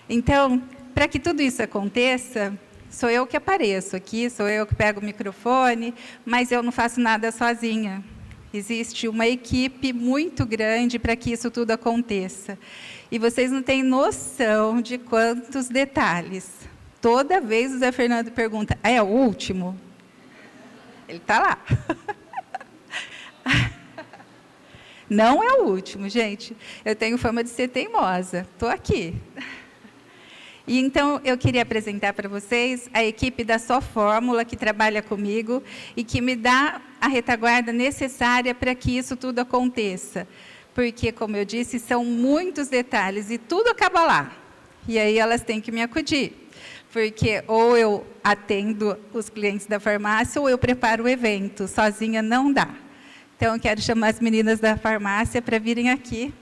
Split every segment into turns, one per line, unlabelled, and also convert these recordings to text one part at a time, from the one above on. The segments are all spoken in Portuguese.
Então, para que tudo isso aconteça, sou eu que apareço aqui, sou eu que pego o microfone, mas eu não faço nada sozinha. Existe uma equipe muito grande para que isso tudo aconteça. E vocês não têm noção de quantos detalhes. Toda vez o Zé Fernando pergunta, é o último? Ele está lá. Não é o último, gente. Eu tenho fama de ser teimosa. Estou aqui. E então, eu queria apresentar para vocês a equipe da Só Fórmula, que trabalha comigo e que me dá a retaguarda necessária para que isso tudo aconteça. Porque, como eu disse, são muitos detalhes e tudo acaba lá. E aí elas têm que me acudir. Porque ou eu atendo os clientes da farmácia ou eu preparo o evento. Sozinha não dá. Então, eu quero chamar as meninas da farmácia para virem aqui.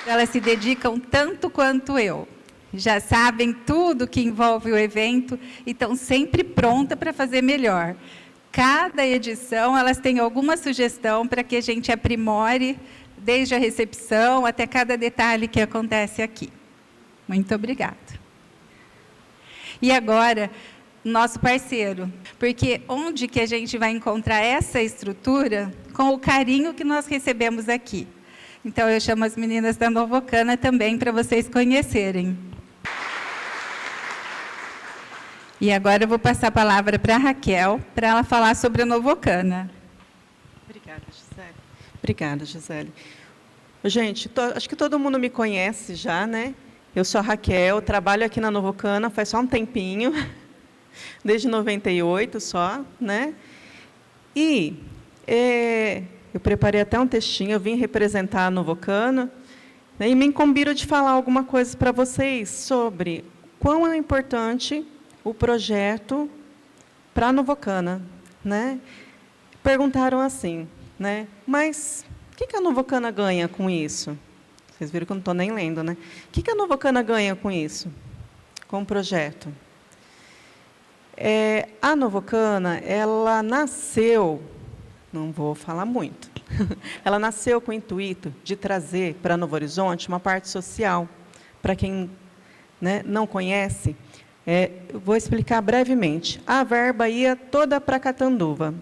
Elas se dedicam tanto quanto eu. Já sabem tudo que envolve o evento e estão sempre prontas para fazer melhor. Cada edição, elas têm alguma sugestão para que a gente aprimore, desde a recepção até cada detalhe que acontece aqui. Muito obrigada. E agora, nosso parceiro, porque onde que a gente vai encontrar essa estrutura com o carinho que nós recebemos aqui? Então, eu chamo as meninas da Novocana também para vocês conhecerem. E agora eu vou passar a palavra para a Raquel, para ela falar sobre a Novocana.
Obrigada, Gisele. Obrigada, Gisele. Gente, acho que todo mundo me conhece já, né? Eu sou a Raquel, trabalho aqui na Novocana faz só um tempinho, desde 98 só, né? E eu preparei até um textinho, eu vim representar a Novocana, né, e me incumbiram de falar alguma coisa para vocês sobre quão é importante o projeto para a Novocana, né? Perguntaram assim, né? Mas o que a Novocana ganha com isso? Vocês viram que eu não estou nem lendo, né? O que a Novocana ganha com isso? Com o projeto? A Novocana, ela nasceu, não vou falar muito, ela nasceu com o intuito de trazer para Novo Horizonte uma parte social. Para quem, né, não conhece, eu vou explicar brevemente. A verba ia toda para Catanduva.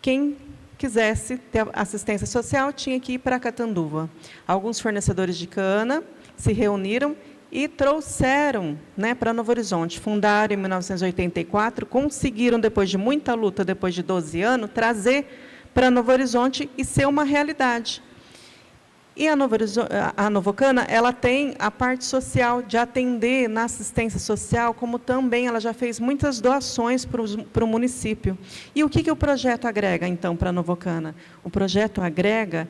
Quem quisesse ter assistência social tinha que ir para Catanduva. Alguns fornecedores de cana se reuniram e trouxeram, né, para Novo Horizonte. Fundaram em 1984, conseguiram, depois de muita luta, depois de 12 anos, trazer para Novo Horizonte e ser uma realidade. E a Novocana, ela tem a parte social, de atender na assistência social, como também ela já fez muitas doações para o município. E o que o projeto agrega, então, para a Novocana? O projeto agrega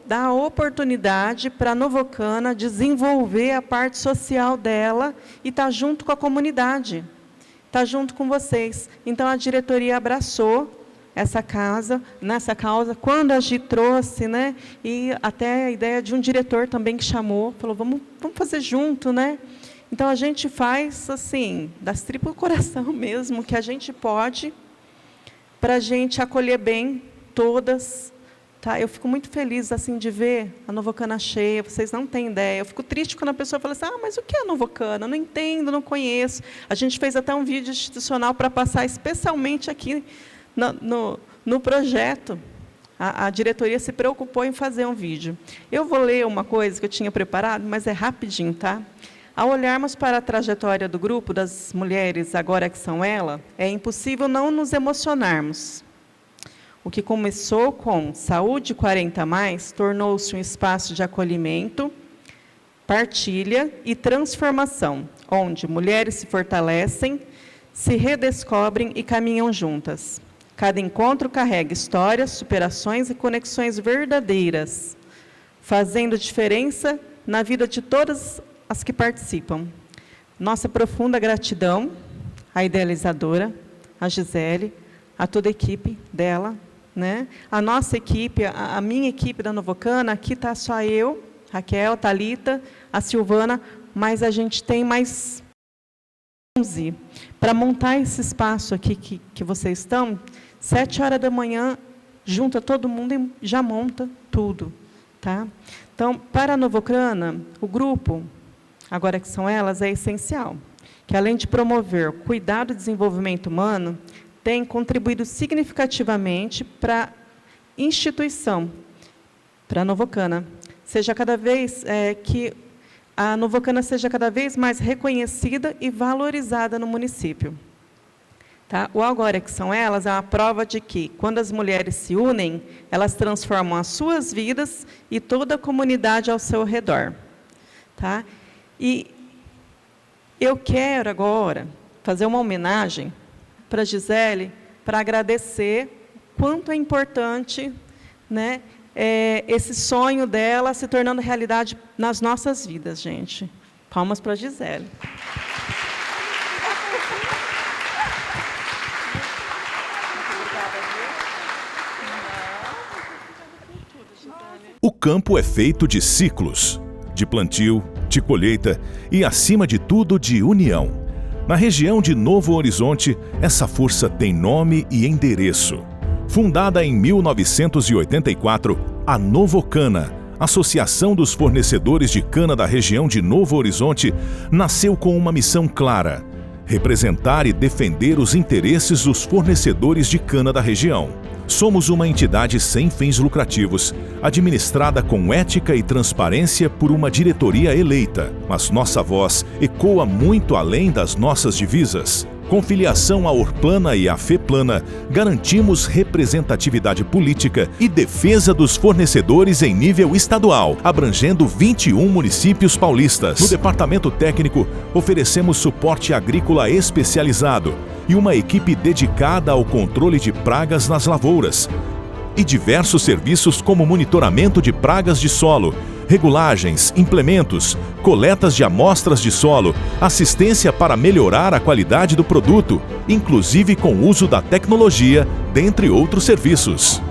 dá a oportunidade para a Novocana desenvolver a parte social dela e estar junto com a comunidade, estar junto com vocês. Então, a diretoria abraçou nessa causa, quando a Gi trouxe, né, e até a ideia de um diretor também que chamou, falou, vamos fazer junto, né? Então, a gente faz, assim, das tripas do coração mesmo, que a gente pode, para a gente acolher bem todas. Tá? Eu fico muito feliz assim, de ver a Novocana cheia, vocês não têm ideia. Eu fico triste quando a pessoa fala assim, mas o que é a Novocana? Eu não entendo, não conheço. A gente fez até um vídeo institucional para passar especialmente aqui no projeto. A diretoria se preocupou em fazer um vídeo. Eu vou ler uma coisa que eu tinha preparado, mas é rapidinho, tá? Ao olharmos para a trajetória do grupo das mulheres, agora que são ela, é impossível não nos emocionarmos. O que começou com Saúde 40+, tornou-se um espaço de acolhimento, partilha e transformação, onde mulheres se fortalecem, se redescobrem e caminham juntas. Cada encontro carrega histórias, superações e conexões verdadeiras, fazendo diferença na vida de todas as que participam. Nossa profunda gratidão à idealizadora, a Gisele, a toda a equipe dela, né? A nossa equipe, a minha equipe da Novocana, aqui está só eu, Raquel, Thalita, a Silvana, mas a gente tem mais 11 para montar esse espaço aqui que vocês estão. 7 horas da manhã, junta todo mundo e já monta tudo. Tá? Então, para a Novocrana, o grupo, agora que são elas, é essencial, que além de promover cuidado e desenvolvimento humano, tem contribuído significativamente para a instituição, para a Novocana, seja cada vez que a Novocana seja cada vez mais reconhecida e valorizada no município. Tá? O Agora que são elas é uma prova de que, quando as mulheres se unem, elas transformam as suas vidas e toda a comunidade ao seu redor. Tá? E eu quero agora fazer uma homenagem para a Gisele, para agradecer quanto é importante, né, esse sonho dela se tornando realidade nas nossas vidas, gente. Palmas para a Gisele.
O campo é feito de ciclos, de plantio, de colheita e, acima de tudo, de união. Na região de Novo Horizonte, essa força tem nome e endereço. Fundada em 1984, a Novocana, Associação dos Fornecedores de Cana da região de Novo Horizonte, nasceu com uma missão clara: representar e defender os interesses dos fornecedores de cana da região. Somos uma entidade sem fins lucrativos, administrada com ética e transparência por uma diretoria eleita, mas nossa voz ecoa muito além das nossas divisas. Com filiação à Orplana e à FEPlana, garantimos representatividade política e defesa dos fornecedores em nível estadual, abrangendo 21 municípios paulistas. No departamento técnico, oferecemos suporte agrícola especializado e uma equipe dedicada ao controle de pragas nas lavouras, e diversos serviços como monitoramento de pragas de solo, regulagens, implementos, coletas de amostras de solo, assistência para melhorar a qualidade do produto, inclusive com o uso da tecnologia, dentre outros serviços.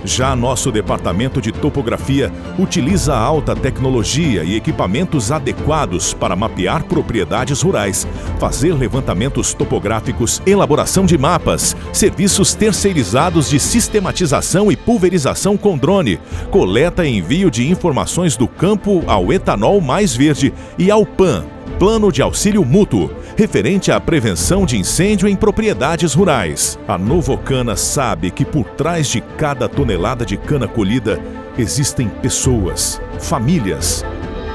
Já nosso departamento de topografia utiliza alta tecnologia e equipamentos adequados para mapear propriedades rurais, fazer levantamentos topográficos, elaboração de mapas, serviços terceirizados de sistematização e pulverização com drone, coleta e envio de informações do campo ao etanol mais verde e ao PAN, Plano de Auxílio Mútuo, referente à prevenção de incêndio em propriedades rurais. A Novocana sabe que por trás de cada tonelada de cana colhida existem pessoas, famílias.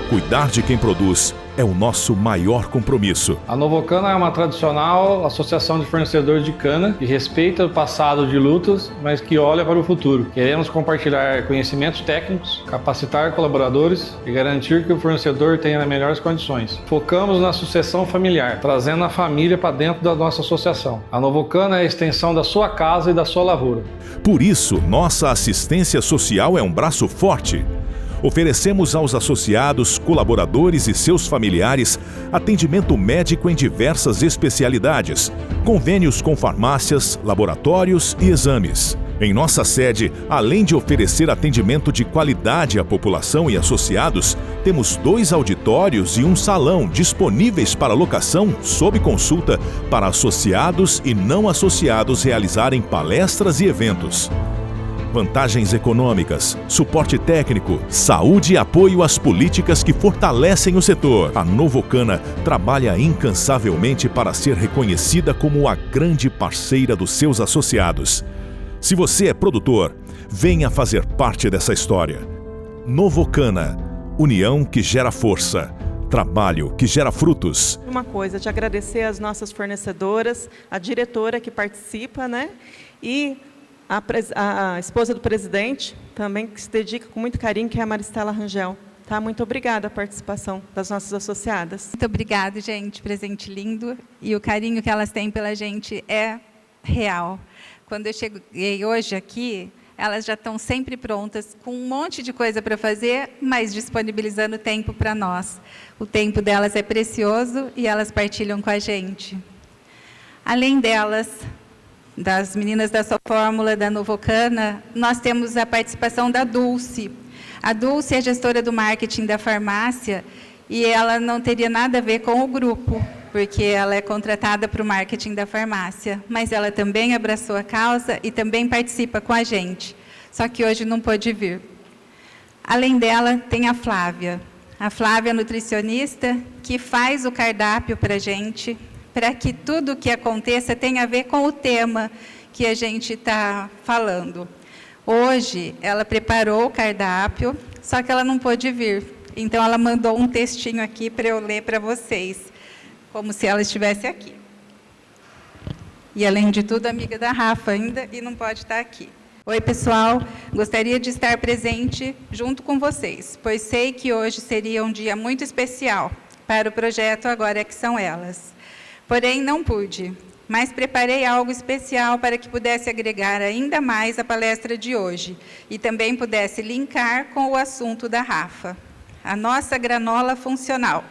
Cuidar de quem produz é o nosso maior compromisso.
A Novocana é uma tradicional associação de fornecedores de cana que respeita o passado de lutas, mas que olha para o futuro. Queremos compartilhar conhecimentos técnicos, capacitar colaboradores e garantir que o fornecedor tenha as melhores condições. Focamos na sucessão familiar, trazendo a família para dentro da nossa associação. A Novocana é a extensão da sua casa e da sua lavoura.
Por isso, nossa assistência social é um braço forte. Oferecemos aos associados, colaboradores e seus familiares atendimento médico em diversas especialidades, convênios com farmácias, laboratórios e exames. Em nossa sede, além de oferecer atendimento de qualidade à população e associados, temos 2 auditórios e um salão disponíveis para locação sob consulta para associados e não associados realizarem palestras e eventos. Vantagens econômicas, suporte técnico, saúde e apoio às políticas que fortalecem o setor. A Novocana trabalha incansavelmente para ser reconhecida como a grande parceira dos seus associados. Se você é produtor, venha fazer parte dessa história. Novocana, união que gera força, trabalho que gera frutos.
Uma coisa, de agradecer às nossas fornecedoras, a diretora que participa, né? E a esposa do presidente, também, que se dedica com muito carinho, que é a Maristela Rangel. Tá? Muito obrigada a participação das nossas associadas.
Muito obrigada, gente. Presente lindo. E o carinho que elas têm pela gente é real. Quando eu cheguei hoje aqui, elas já estão sempre prontas, com um monte de coisa para fazer, mas disponibilizando tempo para nós. O tempo delas é precioso e elas partilham com a gente. Além delas, das meninas da sua fórmula, da Novocana, nós temos a participação da Dulce. A Dulce é gestora do marketing da farmácia e ela não teria nada a ver com o grupo, porque ela é contratada para o marketing da farmácia, mas ela também abraçou a causa e também participa com a gente, só que hoje não pôde vir. Além dela, tem a Flávia. A Flávia, nutricionista, que faz o cardápio para a gente, para que tudo o que aconteça tenha a ver com o tema que a gente está falando. Hoje, ela preparou o cardápio, só que ela não pôde vir. Então, ela mandou um textinho aqui para eu ler para vocês, como se ela estivesse aqui. E, além de tudo, amiga da Rafa ainda, e não pode estar aqui. Oi, pessoal. Gostaria de estar presente junto com vocês, pois sei que hoje seria um dia muito especial para o projeto Agora é que São Elas. Porém, não pude, mas preparei algo especial para que pudesse agregar ainda mais a palestra de hoje e também pudesse linkar com o assunto da Rafa, a nossa granola funcional,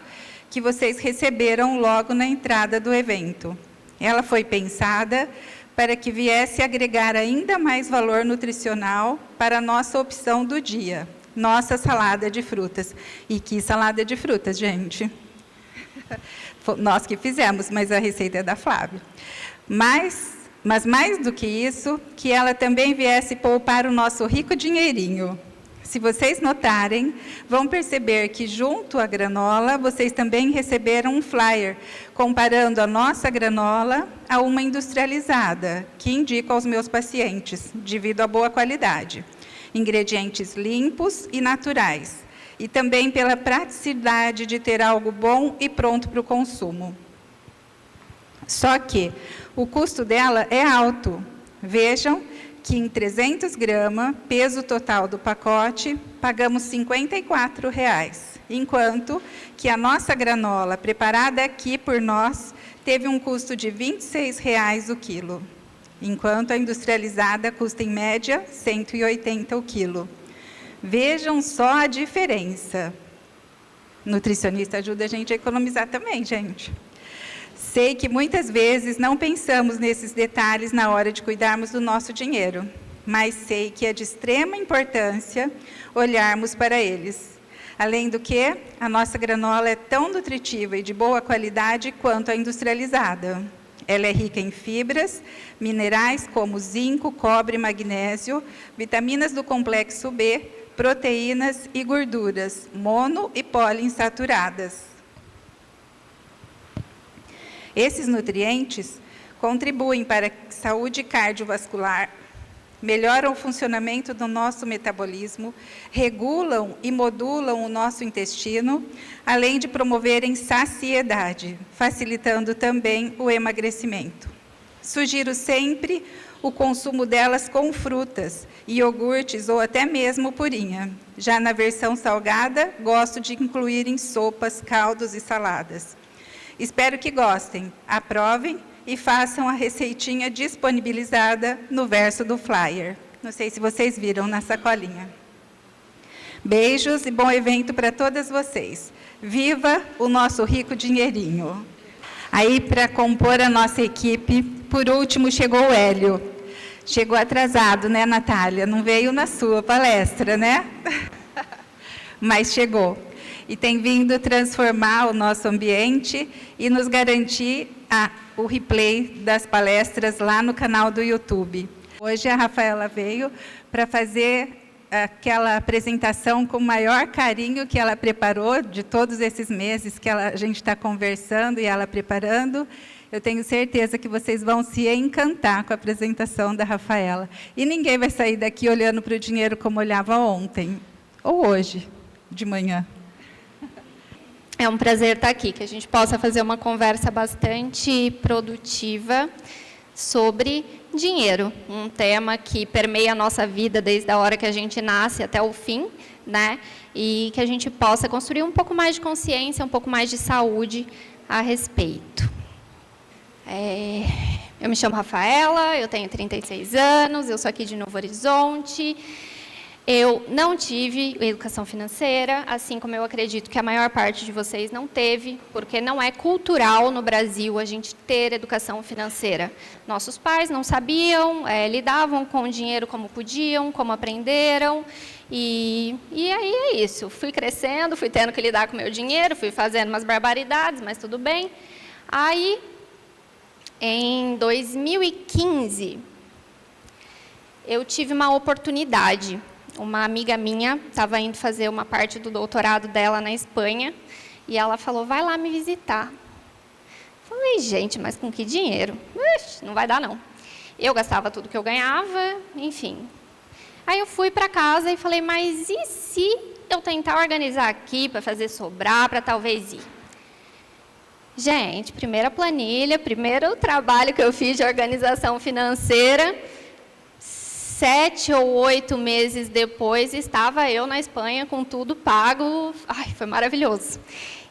que vocês receberam logo na entrada do evento. Ela foi pensada para que viesse agregar ainda mais valor nutricional para a nossa opção do dia, nossa salada de frutas. E que salada de frutas, gente! Nós que fizemos, mas a receita é da Flávia. Mas mais do que isso, que ela também viesse poupar o nosso rico dinheirinho. Se vocês notarem, vão perceber que junto à granola, vocês também receberam um flyer, comparando a nossa granola a uma industrializada, que indico aos meus pacientes, devido à boa qualidade. Ingredientes limpos e naturais. E também pela praticidade de ter algo bom e pronto para o consumo. Só que o custo dela é alto. Vejam que em 300 gramas, peso total do pacote, pagamos R$ 54,00, enquanto que a nossa granola, preparada aqui por nós, teve um custo de R$ 26,00 o quilo, enquanto a industrializada custa, em média, R$ 180 o quilo. Vejam só a diferença. Nutricionista ajuda a gente a economizar também, gente. Sei que muitas vezes não pensamos nesses detalhes na hora de cuidarmos do nosso dinheiro, mas sei que é de extrema importância olharmos para eles. Além do que, a nossa granola é tão nutritiva e de boa qualidade quanto a industrializada. Ela é rica em fibras, minerais como zinco, cobre, magnésio, vitaminas do complexo B, proteínas e gorduras, mono e poliinsaturadas. Esses nutrientes contribuem para a saúde cardiovascular, melhoram o funcionamento do nosso metabolismo, regulam e modulam o nosso intestino, além de promoverem saciedade, facilitando também o emagrecimento. Sugiro sempre o consumo delas com frutas, iogurtes ou até mesmo purinha. Já na versão salgada, gosto de incluir em sopas, caldos e saladas. Espero que gostem, aprovem e façam a receitinha disponibilizada no verso do flyer. Não sei se vocês viram na sacolinha. Beijos e bom evento para todas vocês. Viva o nosso rico dinheirinho. Aí, para compor a nossa equipe, por último, chegou o Hélio. Chegou atrasado, né, Natália? Não veio na sua palestra, né? Mas chegou. E tem vindo transformar o nosso ambiente e nos garantir o replay das palestras lá no canal do YouTube. Hoje a Rafaela veio para fazer aquela apresentação com o maior carinho que ela preparou, de todos esses meses que a gente está conversando e ela preparando. Eu tenho certeza que vocês vão se encantar com a apresentação da Rafaela. E ninguém vai sair daqui olhando para o dinheiro como olhava ontem, ou hoje, de manhã.
É um prazer estar aqui, que a gente possa fazer uma conversa bastante produtiva sobre dinheiro, um tema que permeia a nossa vida desde a hora que a gente nasce até o fim, né? E que a gente possa construir um pouco mais de consciência, um pouco mais de saúde a respeito. Eu me chamo Rafaela, eu tenho 36 anos, eu sou aqui de Novo Horizonte. Eu não tive educação financeira, assim como eu acredito que a maior parte de vocês não teve, porque não é cultural no Brasil a gente ter educação financeira. Nossos pais não sabiam, lidavam com o dinheiro como podiam, como aprenderam, e aí é isso. Fui crescendo, fui tendo que lidar com o meu dinheiro, fui fazendo umas barbaridades, mas tudo bem. Aí, em 2015, eu tive uma oportunidade. uma amiga minha estava indo fazer uma parte do doutorado dela na Espanha, e ela falou, vai lá me visitar. Falei, gente, mas com que dinheiro? Ixi, não vai dar, não. Eu gastava tudo que eu ganhava, enfim. Aí eu fui para casa e falei, mas e se eu tentar organizar aqui para fazer sobrar, para talvez ir? Gente, primeira planilha, primeiro trabalho que eu fiz de organização financeira, 7 ou 8 meses depois, estava eu na Espanha com tudo pago. Ai, foi maravilhoso.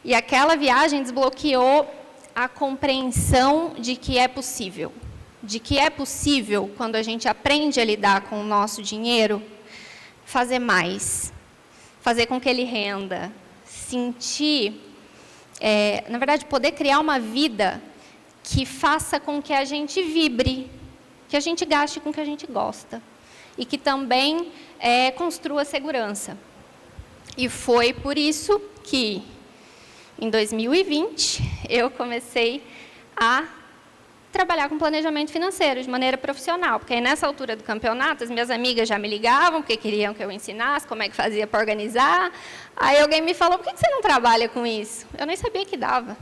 E aquela viagem desbloqueou a compreensão de que é possível. De que é possível, quando a gente aprende a lidar com o nosso dinheiro, fazer mais. Fazer com que ele renda. Sentir, na verdade, poder criar uma vida que faça com que a gente vibre, que a gente gaste com o que a gente gosta. E que também construa segurança. E foi por isso que, em 2020, eu comecei a trabalhar com planejamento financeiro de maneira profissional. Porque aí, nessa altura do campeonato, as minhas amigas já me ligavam, porque queriam que eu ensinasse como é que fazia para organizar. Aí alguém me falou, por que você não trabalha com isso? Eu nem sabia que dava.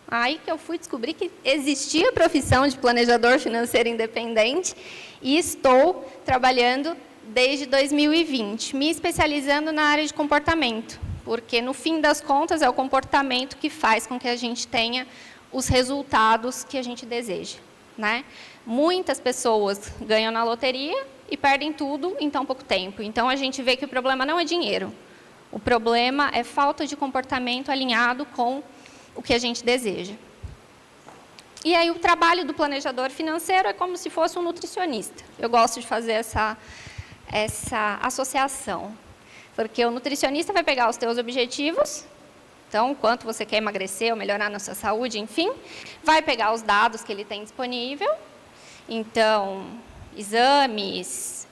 Aí que eu fui descobrir que existia a profissão de planejador financeiro independente e estou trabalhando desde 2020, me especializando na área de comportamento, porque, no fim das contas, é o comportamento que faz com que a gente tenha os resultados que a gente deseja, né? Muitas pessoas ganham na loteria e perdem tudo em tão pouco tempo. Então, a gente vê que o problema não é dinheiro. O problema é falta de comportamento alinhado com o que a gente deseja. E aí, o trabalho do planejador financeiro é como se fosse um nutricionista. Eu gosto de fazer essa associação. Porque o nutricionista vai pegar os teus objetivos, então, quanto você quer emagrecer ou melhorar na sua saúde, enfim, vai pegar os dados que ele tem disponível, então, exames,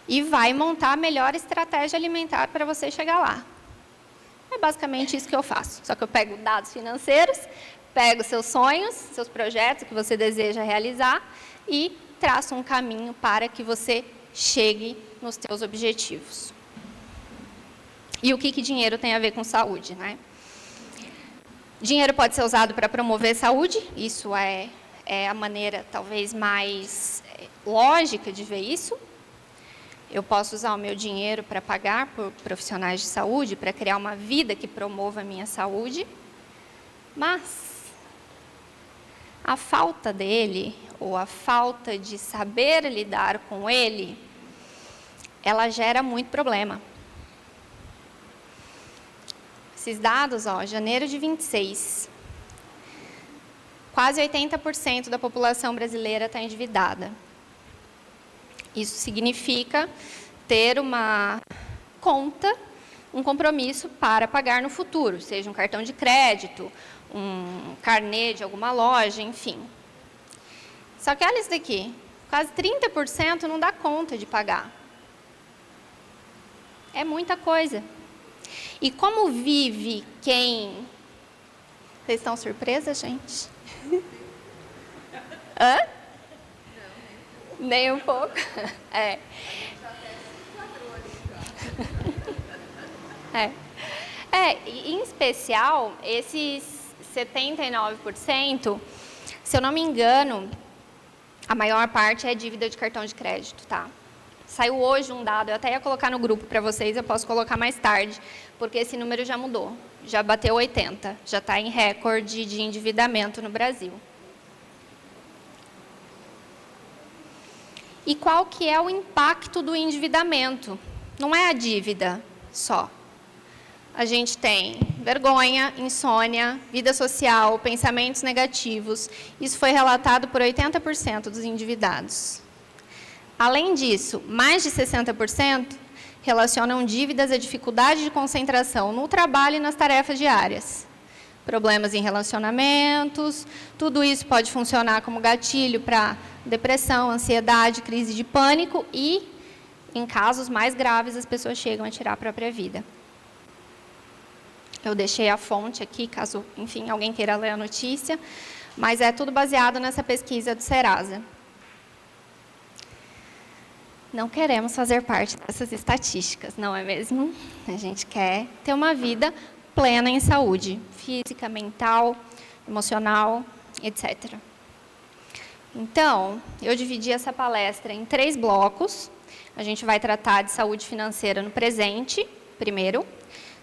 e vai montar a melhor estratégia alimentar para você chegar lá. É basicamente isso que eu faço, só que eu pego dados financeiros, pego seus sonhos, seus projetos que você deseja realizar e traço um caminho para que você chegue nos seus objetivos. E o que dinheiro tem a ver com saúde, né? Dinheiro pode ser usado para promover saúde, isso é a maneira talvez mais lógica de ver isso. Eu posso usar o meu dinheiro para pagar por profissionais de saúde, para criar uma vida que promova a minha saúde, mas a falta dele, ou a falta de saber lidar com ele, ela gera muito problema. Esses dados, janeiro de 26, quase 80% da população brasileira está endividada. Isso significa ter uma conta, um compromisso para pagar no futuro, seja um cartão de crédito, um carnê de alguma loja, enfim. Só que olha isso daqui, quase 30% não dá conta de pagar. É muita coisa. E como vive quem... Vocês estão surpresas, gente? Hã? Não, nem um pouco. Em especial, esses 79%, se eu não me engano, a maior parte é dívida de cartão de crédito, tá? Saiu hoje um dado, eu até ia colocar no grupo para vocês, eu posso colocar mais tarde, porque esse número já mudou, já bateu 80, já está em recorde de endividamento no Brasil. E qual que é o impacto do endividamento? Não é a dívida só. A gente tem vergonha, insônia, vida social, pensamentos negativos. Isso foi relatado por 80% dos endividados. Além disso, mais de 60% relacionam dívidas a dificuldade de concentração no trabalho e nas tarefas diárias. Problemas em relacionamentos, tudo isso pode funcionar como gatilho para depressão, ansiedade, crise de pânico e, em casos mais graves, as pessoas chegam a tirar a própria vida. Eu deixei a fonte aqui, caso, enfim, alguém queira ler a notícia, mas é tudo baseado nessa pesquisa do Serasa. não queremos fazer parte dessas estatísticas, não é mesmo? A gente quer ter uma vida plena em saúde, física, mental, emocional, etc. Então, eu dividi essa palestra em 3 blocos. A gente vai tratar de saúde financeira no presente, primeiro,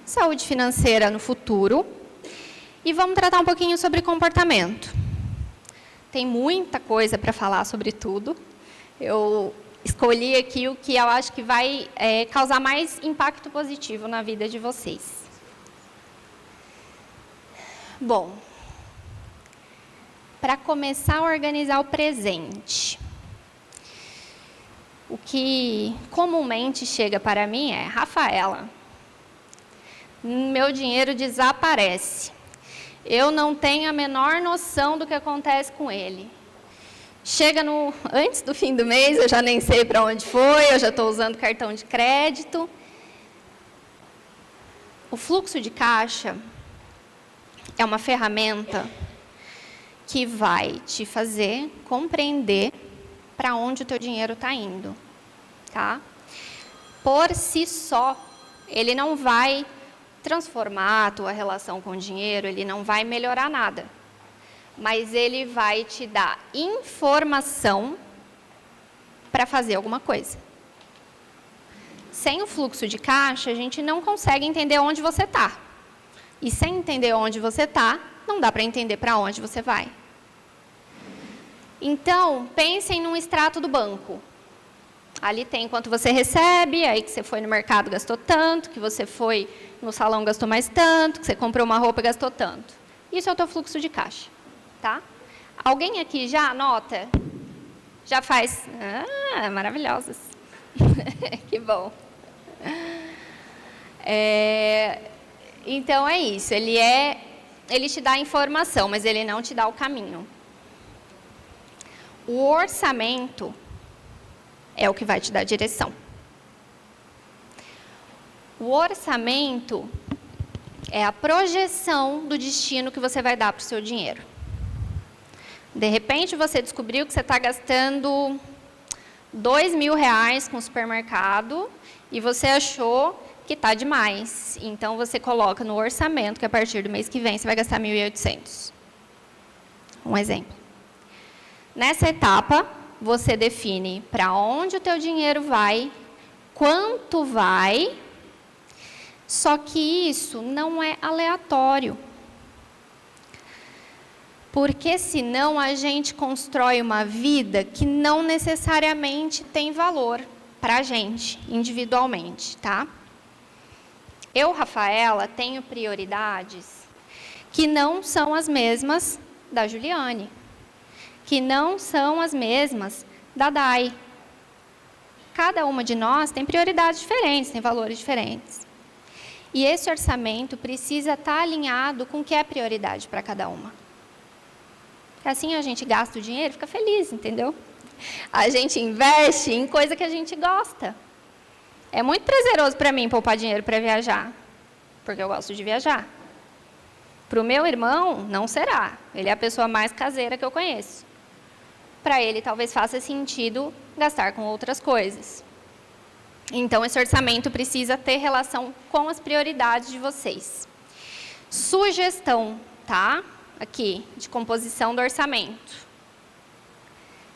saúde financeira no futuro, e vamos tratar um pouquinho sobre comportamento. Tem muita coisa para falar sobre tudo. Eu escolhi aqui o que eu acho que vai causar mais impacto positivo na vida de vocês. Bom, para começar a organizar o presente, o que comumente chega para mim é: Rafaela, meu dinheiro desaparece. Eu não tenho a menor noção do que acontece com ele. Chega antes do fim do mês, eu já nem sei para onde foi, eu já estou usando cartão de crédito. O fluxo de caixa é uma ferramenta que vai te fazer compreender para onde o teu dinheiro está indo, tá? Por si só, ele não vai transformar a tua relação com o dinheiro, ele não vai melhorar nada. Mas ele vai te dar informação para fazer alguma coisa. Sem o fluxo de caixa, a gente não consegue entender onde você está. E sem entender onde você está, não dá para entender para onde você vai. Então, pensem num extrato do banco. Ali tem quanto você recebe, aí que você foi no mercado gastou tanto, que você foi no salão gastou mais tanto, que você comprou uma roupa e gastou tanto. Isso é o teu fluxo de caixa, tá? Alguém aqui já anota? Já faz? Ah, maravilhosos. Que bom. Então é isso, ele te dá a informação, mas ele não te dá o caminho. O orçamento é o que vai te dar direção. O orçamento é a projeção do destino que você vai dar para o seu dinheiro. De repente, você descobriu que você está gastando R$2.000 com o supermercado e você achou que está demais. Então, você coloca no orçamento que a partir do mês que vem você vai gastar R$1.800. Um exemplo. Nessa etapa, você define para onde o teu dinheiro vai, quanto vai, só que isso não é aleatório. Porque senão a gente constrói uma vida que não necessariamente tem valor para a gente, individualmente, tá? Eu, Rafaela, tenho prioridades que não são as mesmas da Juliane, que não são as mesmas da Dai. Cada uma de nós tem prioridades diferentes, tem valores diferentes. E esse orçamento precisa estar alinhado com o que é prioridade para cada uma. Assim a gente gasta o dinheiro e fica feliz, entendeu? A gente investe em coisa que a gente gosta. É muito prazeroso para mim poupar dinheiro para viajar, porque eu gosto de viajar. Para o meu irmão, não será. Ele é a pessoa mais caseira que eu conheço. Para ele, talvez faça sentido gastar com outras coisas. Então, esse orçamento precisa ter relação com as prioridades de vocês. Sugestão, tá? Aqui, de composição do orçamento.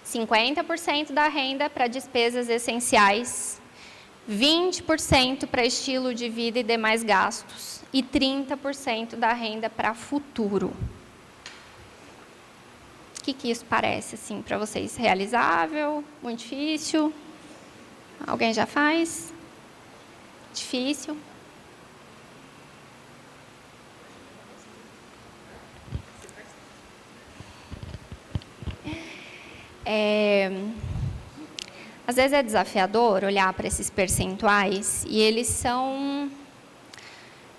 50% da renda para despesas essenciais, 20% para estilo de vida e demais gastos, e 30% da renda para futuro. O que isso parece, assim, para vocês? Realizável? Muito difícil? Alguém já faz? Difícil? Às vezes é desafiador olhar para esses percentuais e eles são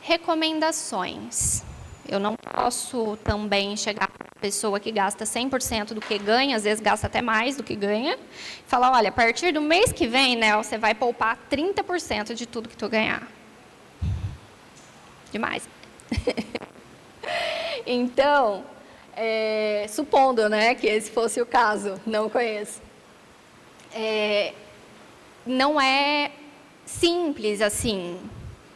recomendações. Eu não posso também chegar para a pessoa que gasta 100% do que ganha, às vezes gasta até mais do que ganha, e falar, olha, a partir do mês que vem, né, você vai poupar 30% de tudo que tu ganhar. Demais. Então, supondo, né, que esse fosse o caso, não conheço. não é simples assim.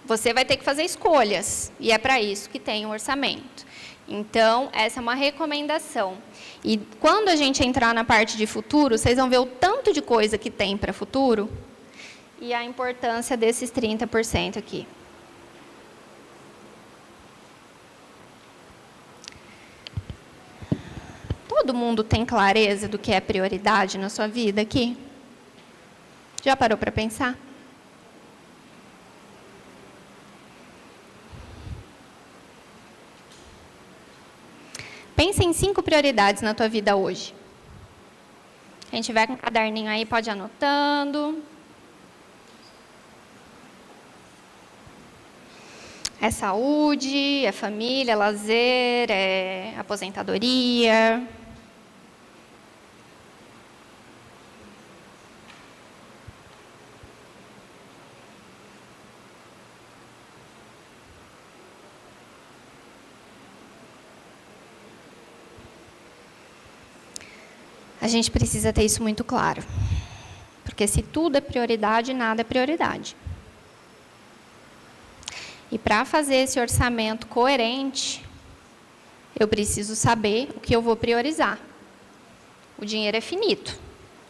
Você vai ter que fazer escolhas, e é para isso que tem o orçamento. Então, essa é uma recomendação. E quando a gente entrar na parte de futuro, vocês vão ver o tanto de coisa que tem para futuro e a importância desses 30% aqui. Todo mundo tem clareza do que é prioridade na sua vida aqui? Já parou para pensar? Pense em 5 prioridades na tua vida hoje. Quem tiver com um caderninho aí pode ir anotando. É saúde, é família, é lazer, é aposentadoria. A gente precisa ter isso muito claro. Porque se tudo é prioridade, nada é prioridade. E para fazer esse orçamento coerente, eu preciso saber o que eu vou priorizar. O dinheiro é finito.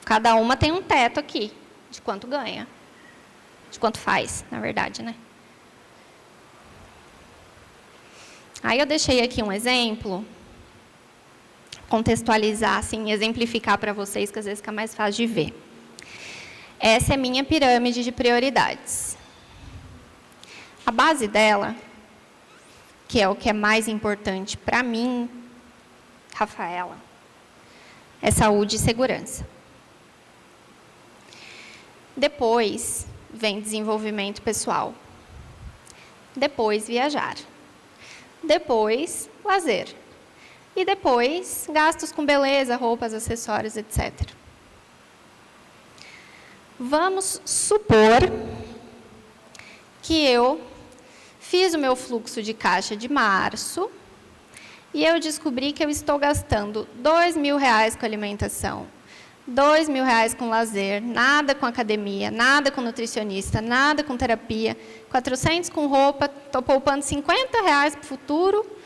Cada uma tem um teto aqui, de quanto ganha. De quanto faz, na verdade, né? Aí eu deixei aqui um exemplo, contextualizar, assim, exemplificar para vocês, que às vezes fica mais fácil de ver. Essa é a minha pirâmide de prioridades. A base dela, que é o que é mais importante para mim, Rafaela, é saúde e segurança. Depois vem desenvolvimento pessoal. Depois viajar. Depois lazer. E depois, gastos com beleza, roupas, acessórios, etc. Vamos supor que eu fiz o meu fluxo de caixa de março e eu descobri que eu estou gastando R$2.000 com alimentação, R$2.000 com lazer, nada com academia, nada com nutricionista, nada com terapia, 400 com roupa, estou poupando R$50 para o futuro,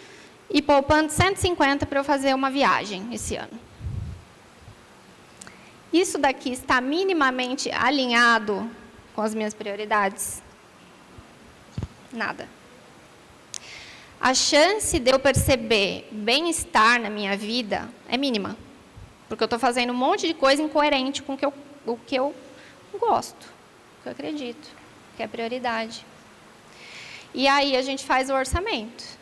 e poupando 150 para eu fazer uma viagem esse ano. Isso daqui está minimamente alinhado com as minhas prioridades? Nada. A chance de eu perceber bem-estar na minha vida é mínima. Porque eu estou fazendo um monte de coisa incoerente com o que eu gosto, o que eu acredito, que é prioridade. E aí a gente faz o orçamento.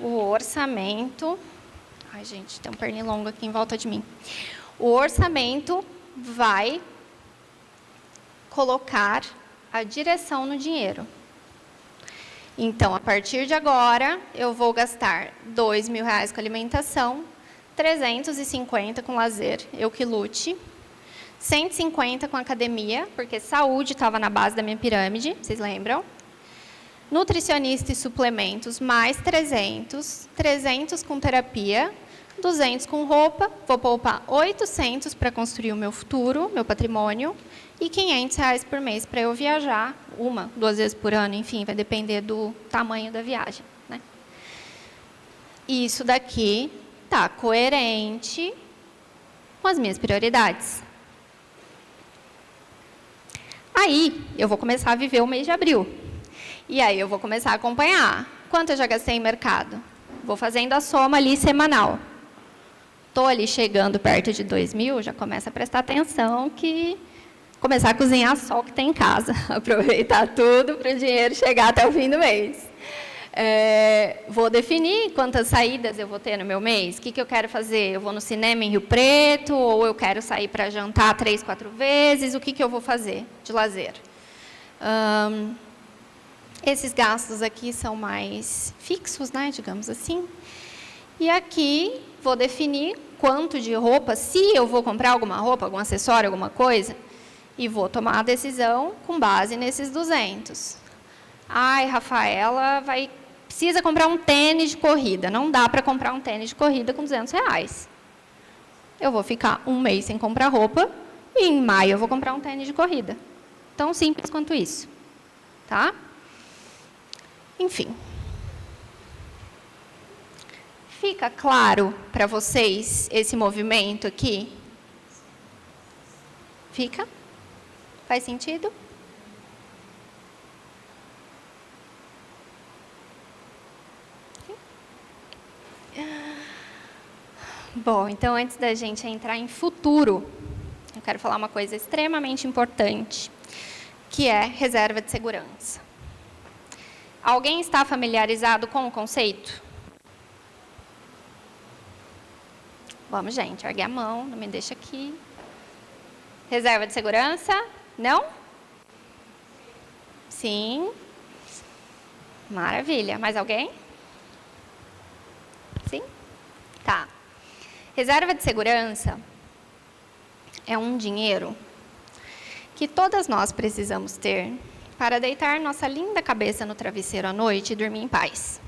O orçamento... Ai, gente, tem um pernilongo aqui em volta de mim. O orçamento vai colocar a direção no dinheiro. Então, a partir de agora, eu vou gastar R$2.000 com alimentação, 350 com lazer, eu que lute, 150 com academia, porque saúde estava na base da minha pirâmide, vocês lembram? Nutricionista e suplementos, mais 300, 300 com terapia, 200 com roupa, vou poupar 800 para construir o meu futuro, meu patrimônio, e R$500 por mês para eu viajar, 1, 2 vezes por ano, enfim, vai depender do tamanho da viagem, né? Isso daqui está coerente com as minhas prioridades. Aí, eu vou começar a viver o mês de abril. E aí eu vou começar a acompanhar. Quanto eu já gastei em mercado? Vou fazendo a soma ali semanal. Estou ali chegando perto de 2.000, já começa a prestar atenção que... Começar a cozinhar só o que tem em casa. Aproveitar tudo para o dinheiro chegar até o fim do mês. Vou definir quantas saídas eu vou ter no meu mês. O que eu quero fazer? Eu vou no cinema em Rio Preto? Ou eu quero sair para jantar 3, 4 vezes? O que eu vou fazer de lazer? Esses gastos aqui são mais fixos, né, digamos assim. E aqui vou definir quanto de roupa, se eu vou comprar alguma roupa, algum acessório, alguma coisa, e vou tomar a decisão com base nesses 200. Ai, Rafaela, precisa comprar um tênis de corrida. Não dá para comprar um tênis de corrida com R$200. Eu vou ficar um mês sem comprar roupa e em maio eu vou comprar um tênis de corrida. Tão simples quanto isso, tá? Enfim. Fica claro para vocês esse movimento aqui? Fica? Faz sentido? Bom, então antes da gente entrar em futuro, eu quero falar uma coisa extremamente importante, que é reserva de segurança. Alguém está familiarizado com o conceito? Vamos, gente, ergue a mão, não me deixa aqui. Reserva de segurança? Não? Sim. Maravilha. Mais alguém? Sim? Tá. Reserva de segurança é um dinheiro que todas nós precisamos ter para deitar nossa linda cabeça no travesseiro à noite e dormir em paz.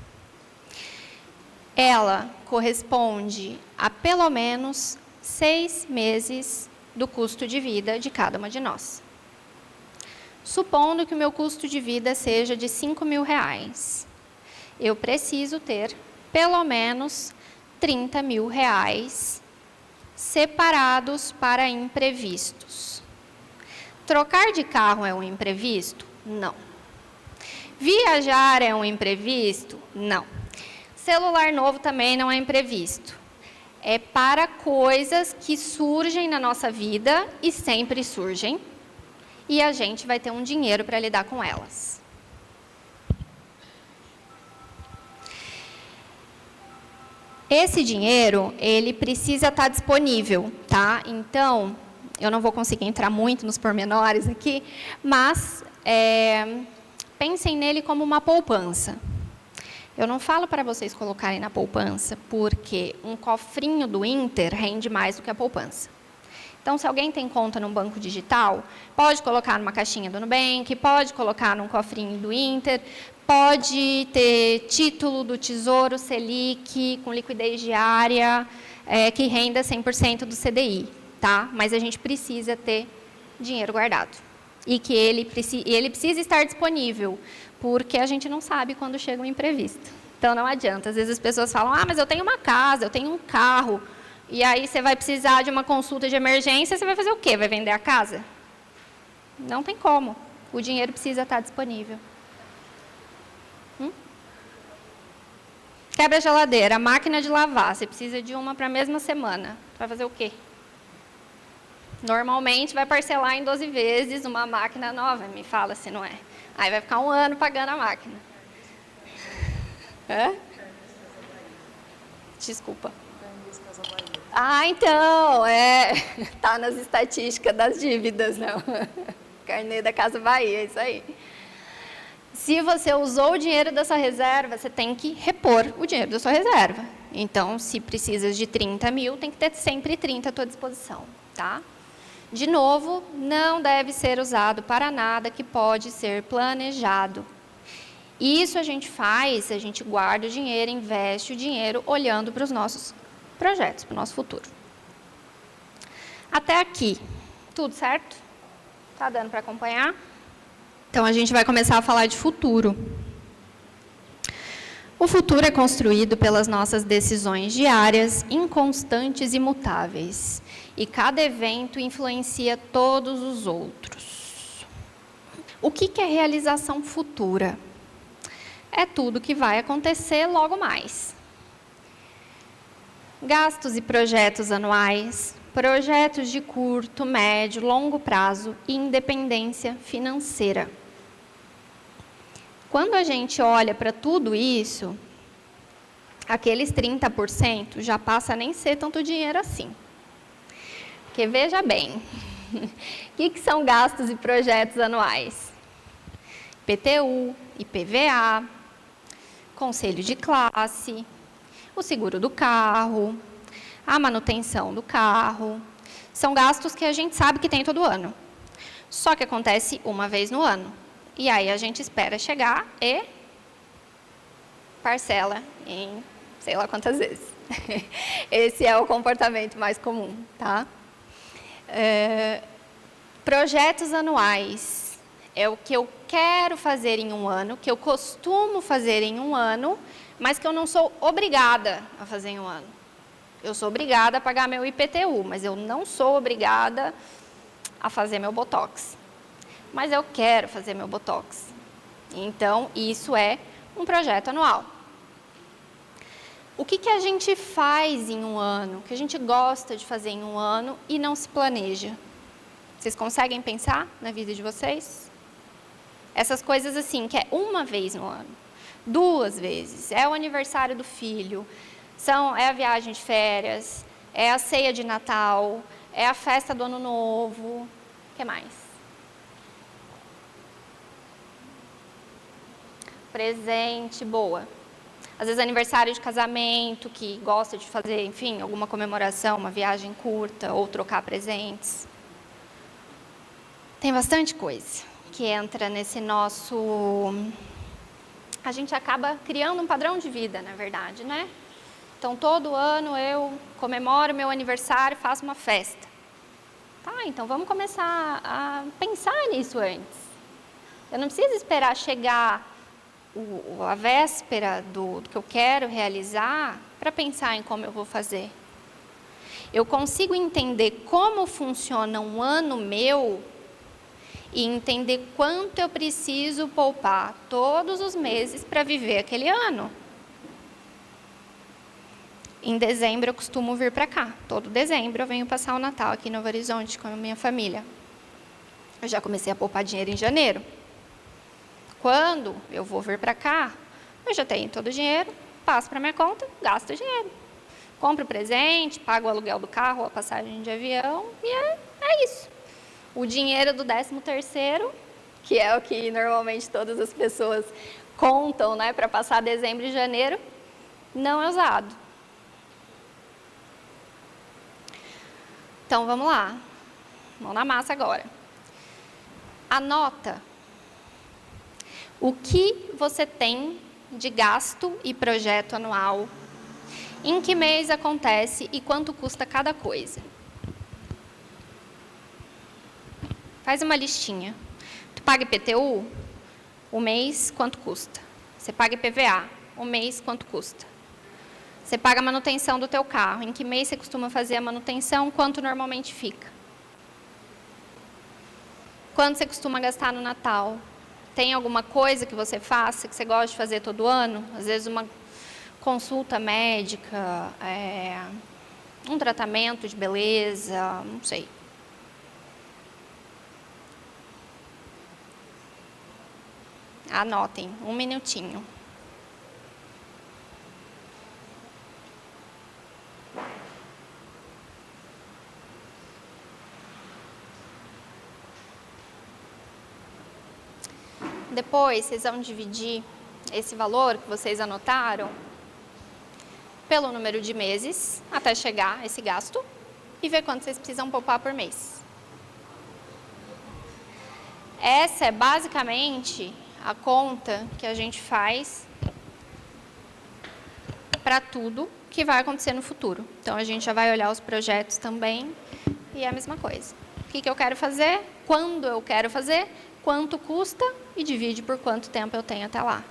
Ela corresponde a pelo menos 6 meses do custo de vida de cada uma de nós. Supondo que o meu custo de vida seja de R$5.000, eu preciso ter pelo menos R$30.000 separados para imprevistos. Trocar de carro é um imprevisto? Não. Viajar é um imprevisto? Não. Celular novo também não é imprevisto. É para coisas que surgem na nossa vida e sempre surgem, e a gente vai ter um dinheiro para lidar com elas. Esse dinheiro, ele precisa estar disponível, tá? Então, eu não vou conseguir entrar muito nos pormenores aqui, mas pensem nele como uma poupança. Eu não falo para vocês colocarem na poupança, porque um cofrinho do Inter rende mais do que a poupança. Então, se alguém tem conta num banco digital, pode colocar numa caixinha do Nubank, pode colocar num cofrinho do Inter, pode ter título do Tesouro Selic com liquidez diária, que renda 100% do CDI, tá? Mas a gente precisa ter dinheiro guardado. E que ele precisa estar disponível, porque a gente não sabe quando chega um imprevisto. Então, não adianta. Às vezes as pessoas falam, mas eu tenho uma casa, eu tenho um carro, e aí você vai precisar de uma consulta de emergência, você vai fazer o quê? Vai vender a casa? Não tem como. O dinheiro precisa estar disponível. Quebra a geladeira, máquina de lavar, você precisa de uma para a mesma semana. Vai fazer o quê? Normalmente vai parcelar em 12 vezes uma máquina nova, me fala se não é. Aí vai ficar 1 ano pagando a máquina. Desculpa. Então, tá nas estatísticas das dívidas, não. Carnê da Casa Bahia, é isso aí. Se você usou o dinheiro da sua reserva, você tem que repor o dinheiro da sua reserva. Então, se precisa de 30 mil, tem que ter sempre 30 à tua disposição, tá? De novo, não deve ser usado para nada que pode ser planejado. Isso a gente faz, a gente guarda o dinheiro, investe o dinheiro, olhando para os nossos projetos, para o nosso futuro. Até aqui, tudo certo? Tá dando para acompanhar? Então, a gente vai começar a falar de futuro. O futuro é construído pelas nossas decisões diárias, inconstantes e mutáveis. E cada evento influencia todos os outros. O que é realização futura? É tudo que vai acontecer logo mais. Gastos e projetos anuais, projetos de curto, médio, longo prazo e independência financeira. Quando a gente olha para tudo isso, aqueles 30% já passa a nem ser tanto dinheiro assim. Porque veja bem, o que são gastos e projetos anuais? IPTU, IPVA, conselho de classe, o seguro do carro, a manutenção do carro. São gastos que a gente sabe que tem todo ano. Só que acontece uma vez no ano. E aí a gente espera chegar e parcela em sei lá quantas vezes. Esse é o comportamento mais comum, tá? Projetos anuais é o que eu quero fazer em um ano, que eu costumo fazer em um ano, mas que eu não sou obrigada a fazer em um ano. Eu sou obrigada a pagar meu IPTU, mas eu não sou obrigada a fazer meu Botox. Mas eu quero fazer meu Botox. Então, isso é um projeto anual. O que a gente faz em um ano, o que a gente gosta de fazer em um ano e não se planeja? Vocês conseguem pensar na vida de vocês? Essas coisas assim, que é uma vez no ano, 2 vezes, é o aniversário do filho, é a viagem de férias, é a ceia de Natal, é a festa do Ano Novo, o que mais? Presente, boa. Às vezes aniversário de casamento, que gosta de fazer, enfim, alguma comemoração, uma viagem curta, ou trocar presentes. Tem bastante coisa que entra nesse nosso... A gente acaba criando um padrão de vida, na verdade, né? Então, todo ano eu comemoro meu aniversário, faço uma festa. Tá, então vamos começar a pensar nisso antes. Eu não preciso esperar chegar a véspera do que eu quero realizar para pensar em como eu vou fazer. Eu consigo entender como funciona um ano meu e entender quanto eu preciso poupar todos os meses para viver aquele ano. Em dezembro eu costumo vir para cá. Todo dezembro eu venho passar o Natal aqui em Novo Horizonte com a minha família. Eu já comecei a poupar dinheiro em janeiro. Quando eu vou vir para cá, eu já tenho todo o dinheiro, passo para minha conta, gasto o dinheiro. Compro presente, pago o aluguel do carro, a passagem de avião e é isso. O dinheiro do 13º, que é o que normalmente todas as pessoas contam, né, para passar dezembro e janeiro, não é usado. Então, vamos lá. Mão na massa agora. Anota o que você tem de gasto e projeto anual, em que mês acontece e quanto custa cada coisa. Faz uma listinha. Tu paga IPTU? O mês, quanto custa? Você paga IPVA? O mês, quanto custa? Você paga a manutenção do teu carro. Em que mês você costuma fazer a manutenção? Quanto normalmente fica? Quanto você costuma gastar no Natal? Tem alguma coisa que você faça, que você gosta de fazer todo ano? Às vezes uma consulta médica, um tratamento de beleza, não sei. Anotem, 1 minutinho. Depois, vocês vão dividir esse valor que vocês anotaram pelo número de meses, até chegar esse gasto, e ver quanto vocês precisam poupar por mês. Essa é basicamente a conta que a gente faz para tudo que vai acontecer no futuro. Então, a gente já vai olhar os projetos também, e é a mesma coisa. O que eu quero fazer, quando eu quero fazer, quanto custa e divide por quanto tempo eu tenho até lá.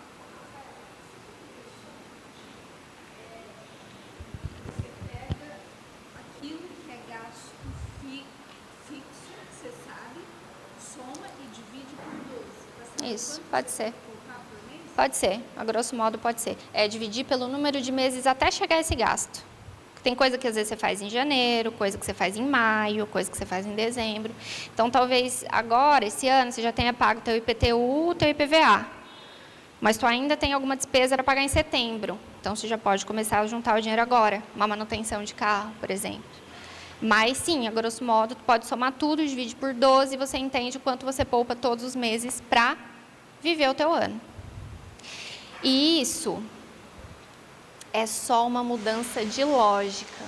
Você pega aquilo que é gasto fixo, você sabe, soma e divide por 12.
Isso, pode ser. Pode ser, a grosso modo pode ser. É dividir pelo número de meses até chegar a esse gasto. Tem coisa que às vezes você faz em janeiro, coisa que você faz em maio, coisa que você faz em dezembro. Então, talvez agora, esse ano, você já tenha pago o teu IPTU, o teu IPVA. Mas tu ainda tem alguma despesa para pagar em setembro. Então, você já pode começar a juntar o dinheiro agora. Uma manutenção de carro, por exemplo. Mas, sim, a grosso modo, tu pode somar tudo, divide por 12 e você entende o quanto você poupa todos os meses para viver o teu ano. E isso é só uma mudança de lógica.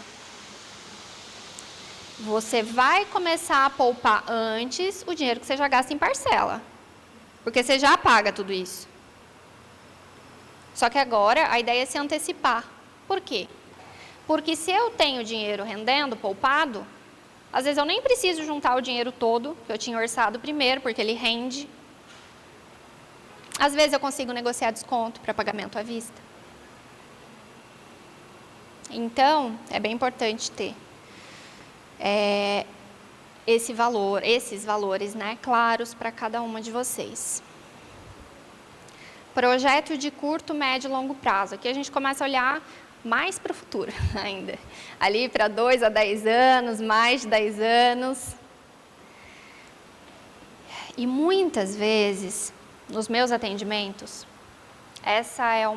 Você vai começar a poupar antes o dinheiro que você já gasta em parcela. Porque você já paga tudo isso. Só que agora a ideia é se antecipar. Por quê? Porque se eu tenho dinheiro rendendo, poupado, Às vezes eu nem preciso juntar o dinheiro todo, que eu tinha orçado primeiro, porque ele rende. Às vezes eu consigo negociar desconto para pagamento à vista. Então, é bem importante ter esses valores, né, claros para cada uma de vocês. Projeto de curto, médio e longo prazo. Aqui a gente começa a olhar mais para o futuro ainda. Ali para 2 a 10 anos, mais de 10 anos. E muitas vezes, nos meus atendimentos, essa é um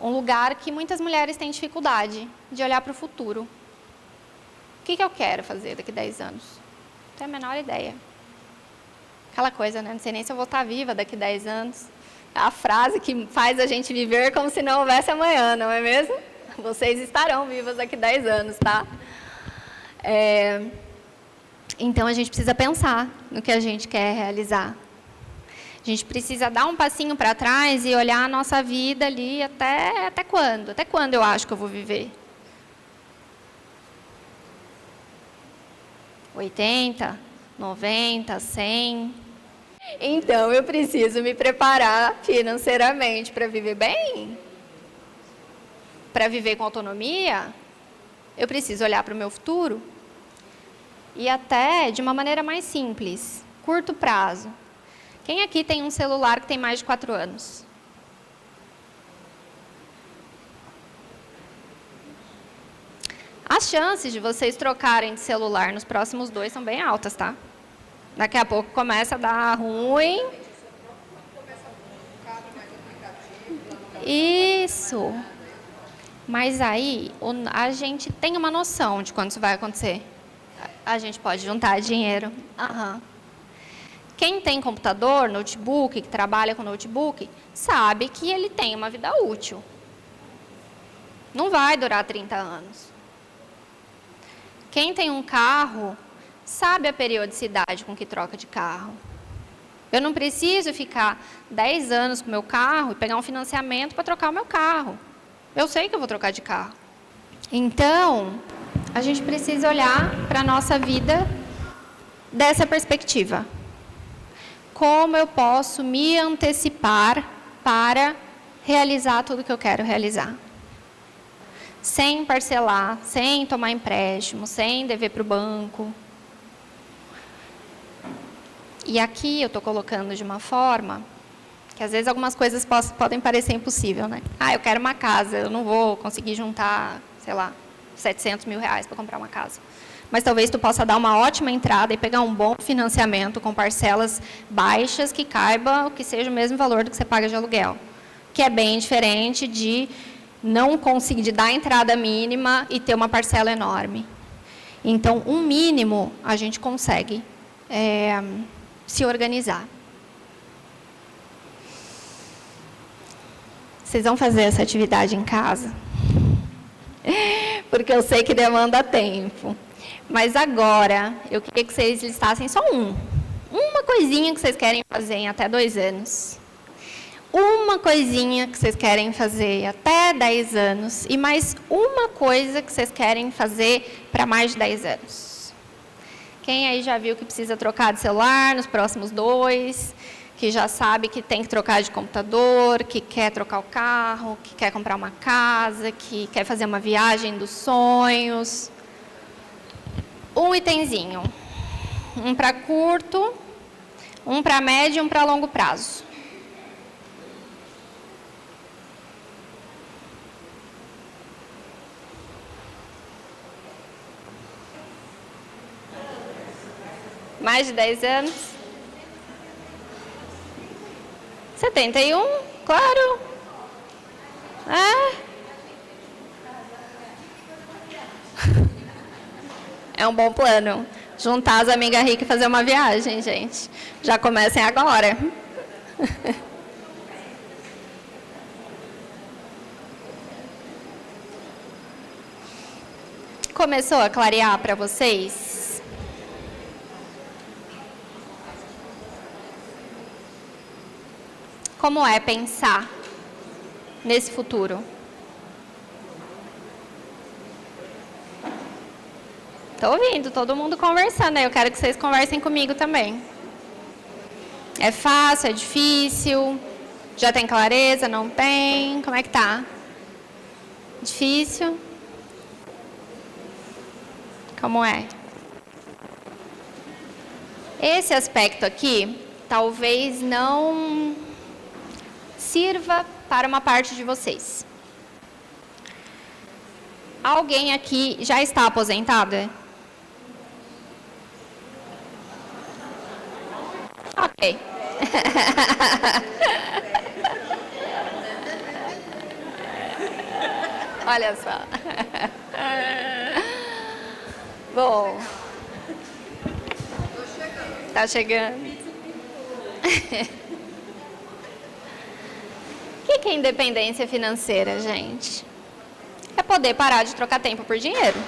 lugar que muitas mulheres têm dificuldade de olhar para o futuro. O que eu quero fazer daqui a 10 anos? Não tenho a menor ideia. Aquela coisa, né? Não sei nem se eu vou estar viva daqui a 10 anos. A frase que faz a gente viver como se não houvesse amanhã, não é mesmo? Vocês estarão vivas daqui a 10 anos, tá? Então, a gente precisa pensar no que a gente quer realizar. A gente precisa dar um passinho para trás e olhar a nossa vida ali até quando? Até quando eu acho que eu vou viver? 80, 90, 100. Então, eu preciso me preparar financeiramente para viver bem? Para viver com autonomia? Eu preciso olhar para o meu futuro? E até de uma maneira mais simples, curto prazo. Quem aqui tem um celular que tem mais de 4 anos? As chances de vocês trocarem de celular nos próximos 2 são bem altas, tá? Daqui a pouco começa a dar ruim. Isso. Mas aí, a gente tem uma noção de quando isso vai acontecer. A gente pode juntar dinheiro. Quem tem computador, notebook, que trabalha com notebook, sabe que ele tem uma vida útil. Não vai durar 30 anos. Quem tem um carro, sabe a periodicidade com que troca de carro. Eu não preciso ficar 10 anos com o meu carro e pegar um financiamento para trocar o meu carro. Eu sei que eu vou trocar de carro. Então, a gente precisa olhar para a nossa vida dessa perspectiva. Como eu posso me antecipar para realizar tudo que eu quero realizar? Sem parcelar, sem tomar empréstimo, sem dever para o banco. E aqui eu estou colocando de uma forma que às vezes algumas coisas podem parecer impossível, né? Eu quero uma casa, eu não vou conseguir juntar, sei lá, 700 mil reais para comprar uma casa. Mas talvez tu possa dar uma ótima entrada e pegar um bom financiamento com parcelas baixas que caiba, que seja o mesmo valor do que você paga de aluguel. Que é bem diferente de não conseguir, de dar a entrada mínima e ter uma parcela enorme. Então, um mínimo a gente consegue se organizar. Vocês vão fazer essa atividade em casa? Porque eu sei que demanda tempo. Mas agora, eu queria que vocês listassem só uma coisinha que vocês querem fazer em até 2 anos. Uma coisinha que vocês querem fazer até 10 anos. E mais uma coisa que vocês querem fazer para mais de 10 anos. Quem aí já viu que precisa trocar de celular nos próximos 2? Que já sabe que tem que trocar de computador, que quer trocar o carro, que quer comprar uma casa, que quer fazer uma viagem dos sonhos. Um itemzinho. Um para curto, um para médio e um para longo prazo. Mais de 10 anos? 71, claro. É um bom plano. Juntar as amigas ricas e fazer uma viagem, gente. Já comecem agora. Começou a clarear para vocês? Como é pensar nesse futuro? Tô ouvindo todo mundo conversando, eu quero que vocês conversem comigo também. É fácil, é difícil? Já tem clareza, não tem? Como é que tá? Difícil? Como é? Esse aspecto aqui, talvez não sirva para uma parte de vocês. Alguém aqui já está aposentada? Ok. Olha só. Bom. Tá chegando. O que é independência financeira, gente? É poder parar de trocar tempo por dinheiro.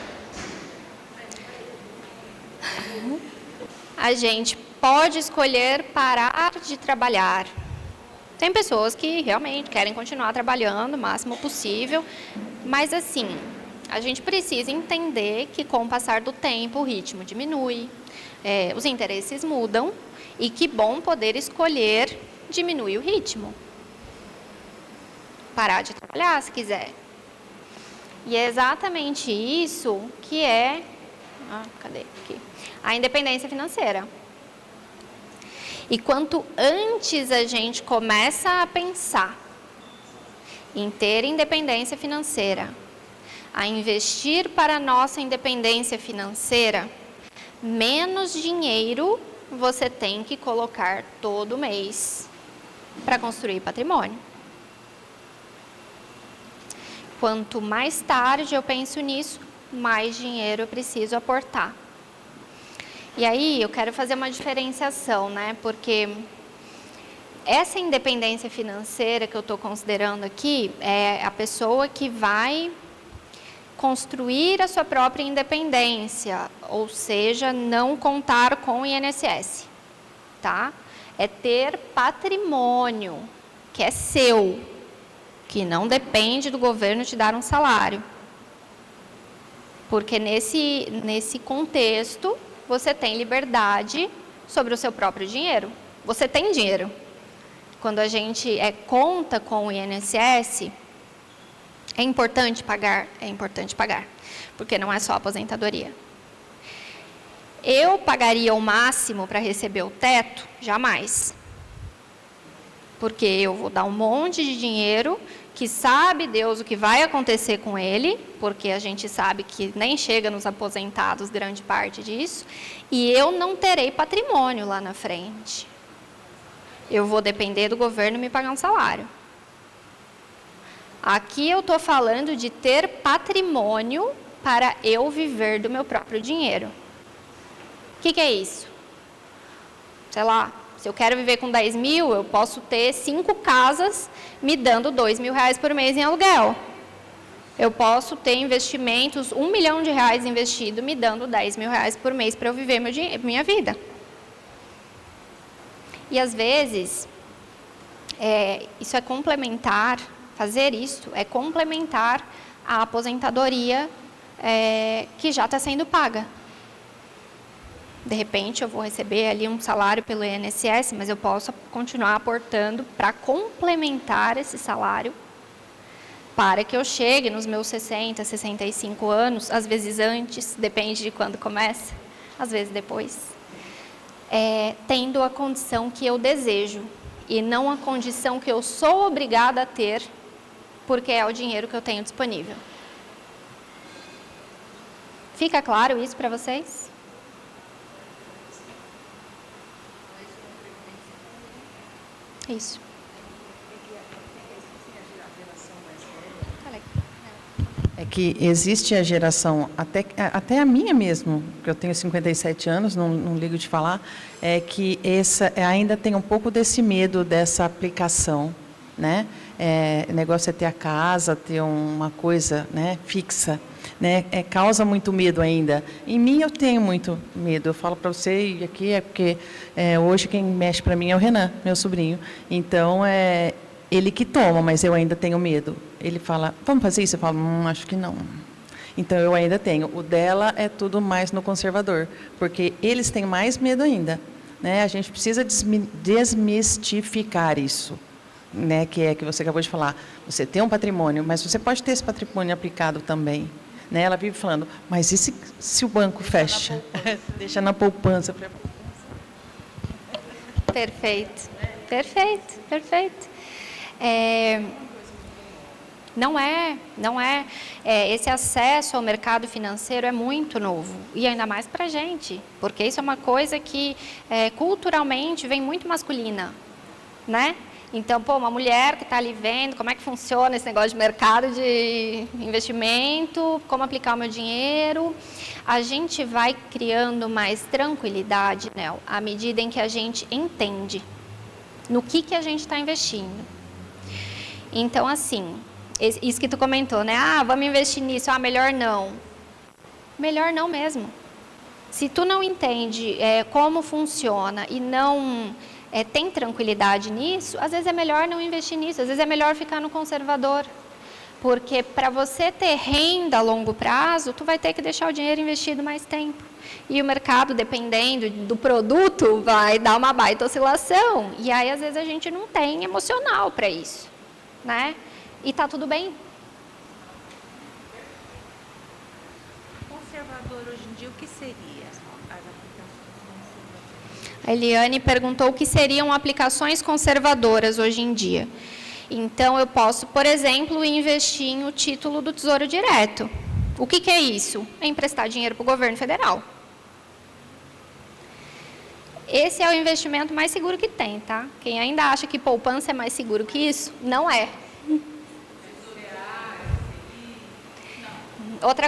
A gente pode escolher parar de trabalhar. Tem pessoas que realmente querem continuar trabalhando o máximo possível, mas assim, a gente precisa entender que com o passar do tempo o ritmo diminui, os interesses mudam e que bom poder escolher diminuir o ritmo. Parar de trabalhar se quiser. E é exatamente isso que é a independência financeira. E quanto antes a gente começa a pensar em ter independência financeira, a investir para a nossa independência financeira, menos dinheiro você tem que colocar todo mês para construir patrimônio. Quanto mais tarde eu penso nisso, mais dinheiro eu preciso aportar. E aí eu quero fazer uma diferenciação, né? Porque essa independência financeira que eu estou considerando aqui é a pessoa que vai construir a sua própria independência, ou seja, não contar com o INSS, tá? É ter patrimônio que é seu, que não depende do governo te dar um salário. Porque nesse contexto, você tem liberdade sobre o seu próprio dinheiro. Você tem dinheiro. Quando a gente conta com o INSS, é importante pagar? É importante pagar, porque não é só aposentadoria. Eu pagaria o máximo para receber o teto? Jamais. Porque eu vou dar um monte de dinheiro que sabe Deus o que vai acontecer com ele, porque a gente sabe que nem chega nos aposentados grande parte disso, e eu não terei patrimônio lá na frente. Eu vou depender do governo me pagar um salário. Aqui eu estou falando de ter patrimônio para eu viver do meu próprio dinheiro. O que é isso? Sei lá, se eu quero viver com 10 mil, eu posso ter 5 casas me dando R$2.000 por mês em aluguel. Eu posso ter investimentos, R$1 milhão investido, me dando R$10.000 por mês para eu viver minha vida. E às vezes, isso é complementar, fazer isso é complementar a aposentadoria que já está sendo paga. De repente, eu vou receber ali um salário pelo INSS, mas eu posso continuar aportando para complementar esse salário, para que eu chegue nos meus 60, 65 anos, às vezes antes, depende de quando começa, às vezes depois, tendo a condição que eu desejo, e não a condição que eu sou obrigada a ter, porque é o dinheiro que eu tenho disponível. Fica claro isso para vocês? Isso.
É que existe a geração, até a minha mesmo, que eu tenho 57 anos, não ligo de falar, é que ainda tem um pouco desse medo dessa aplicação, né? O negócio é ter a casa, ter uma coisa, né, fixa, né? Causa muito medo ainda. Em mim eu tenho muito medo. Eu falo para você, e aqui é porque hoje quem mexe para mim é o Renan, meu sobrinho. Então, ele que toma, mas eu ainda tenho medo. Ele fala, vamos fazer isso? Eu falo, acho que não. Então, eu ainda tenho. O dela é tudo mais no conservador, porque eles têm mais medo ainda, né? A gente precisa desmistificar isso, né? Que é que você acabou de falar. Você tem um patrimônio, mas você pode ter esse patrimônio aplicado também, né? Ela vive falando, mas e se o banco fecha? Deixa na poupança.
Perfeito, perfeito, perfeito. Não é. Esse acesso ao mercado financeiro é muito novo, e ainda mais para a gente, porque isso é uma coisa que culturalmente vem muito masculina, né? Então, uma mulher que está ali vendo como é que funciona esse negócio de mercado de investimento, como aplicar o meu dinheiro, a gente vai criando mais tranquilidade, Nel, à medida em que a gente entende no que a gente está investindo. Então, assim, isso que tu comentou, né? Vamos investir nisso, melhor não. Melhor não mesmo. Se tu não entende como funciona e não tem tranquilidade nisso, às vezes é melhor não investir nisso, às vezes é melhor ficar no conservador. Porque para você ter renda a longo prazo, tu vai ter que deixar o dinheiro investido mais tempo. E o mercado, dependendo do produto, vai dar uma baita oscilação. E aí, às vezes, a gente não tem emocional para isso, né? E está tudo bem.
Conservador hoje em dia, o que seria?
A Eliane perguntou o que seriam aplicações conservadoras hoje em dia. Então, eu posso, por exemplo, investir em o título do Tesouro Direto. O que é isso? É emprestar dinheiro para o governo federal. Esse é o investimento mais seguro que tem, tá? Quem ainda acha que poupança é mais seguro que isso, não é.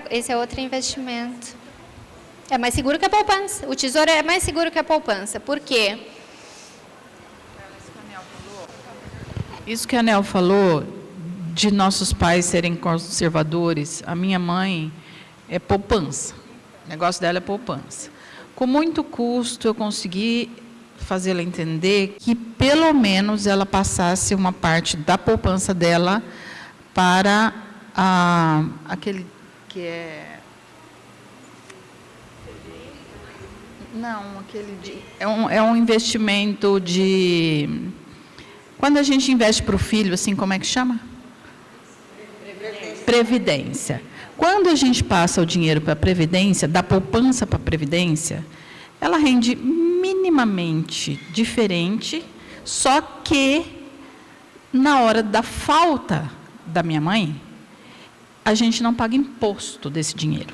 Esse é outro investimento. É mais seguro que a poupança. O tesouro é mais seguro que a poupança. Por quê?
Isso que a Nel falou, de nossos pais serem conservadores, a minha mãe é poupança. O negócio dela é poupança. Com muito custo, eu consegui fazê-la entender que, pelo menos, ela passasse uma parte da poupança dela para aquele que é... Não, é um investimento de... Quando a gente investe para o filho, assim, como é que chama? Previdência. Quando a gente passa o dinheiro para a Previdência, da poupança para a Previdência, ela rende minimamente diferente, só que, na hora da falta da minha mãe, a gente não paga imposto desse dinheiro.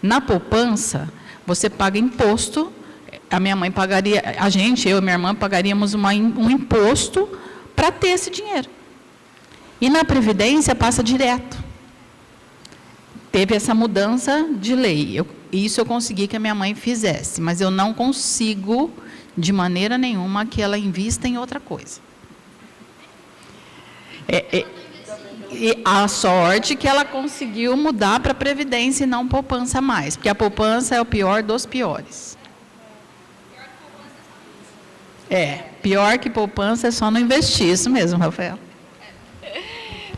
Na poupança, você paga imposto, a minha mãe pagaria, eu e minha irmã pagaríamos um imposto para ter esse dinheiro. E na Previdência passa direto. Teve essa mudança de lei. Isso eu consegui que a minha mãe fizesse, mas eu não consigo, de maneira nenhuma, que ela invista em outra coisa. E a sorte que ela conseguiu mudar para a Previdência e não poupança mais, porque a poupança é o pior dos piores. Pior que poupança é só não investir, isso mesmo, Rafael.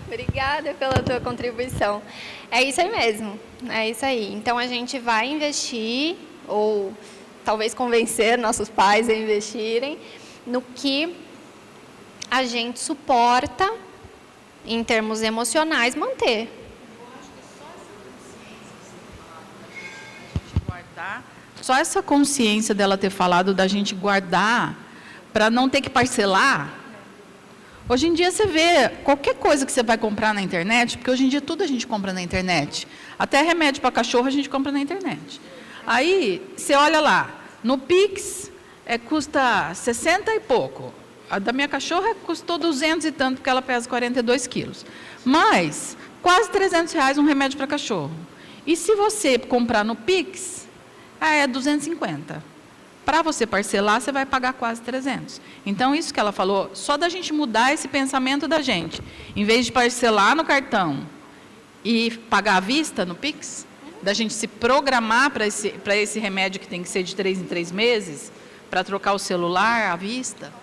Obrigada pela tua contribuição. É isso aí mesmo, é isso aí. Então, a gente vai investir, ou talvez convencer nossos pais a investirem, no que a gente suporta, em termos emocionais, manter.
Só essa consciência dela ter falado da gente guardar, para não ter que parcelar. Hoje em dia você vê qualquer coisa que você vai comprar na internet, porque hoje em dia tudo a gente compra na internet. Até remédio para cachorro a gente compra na internet. Aí, você olha lá, no Pix custa 60 e pouco. A da minha cachorra custou 200 e tanto, porque ela pesa 42 quilos. Mas, quase R$300 um remédio para cachorro. E se você comprar no Pix, é 250. Para você parcelar, você vai pagar quase 300. Então, isso que ela falou, só da gente mudar esse pensamento da gente, em vez de parcelar no cartão e pagar à vista no Pix, da gente se programar para esse remédio que tem que ser de 3 em 3 meses, para trocar o celular à vista,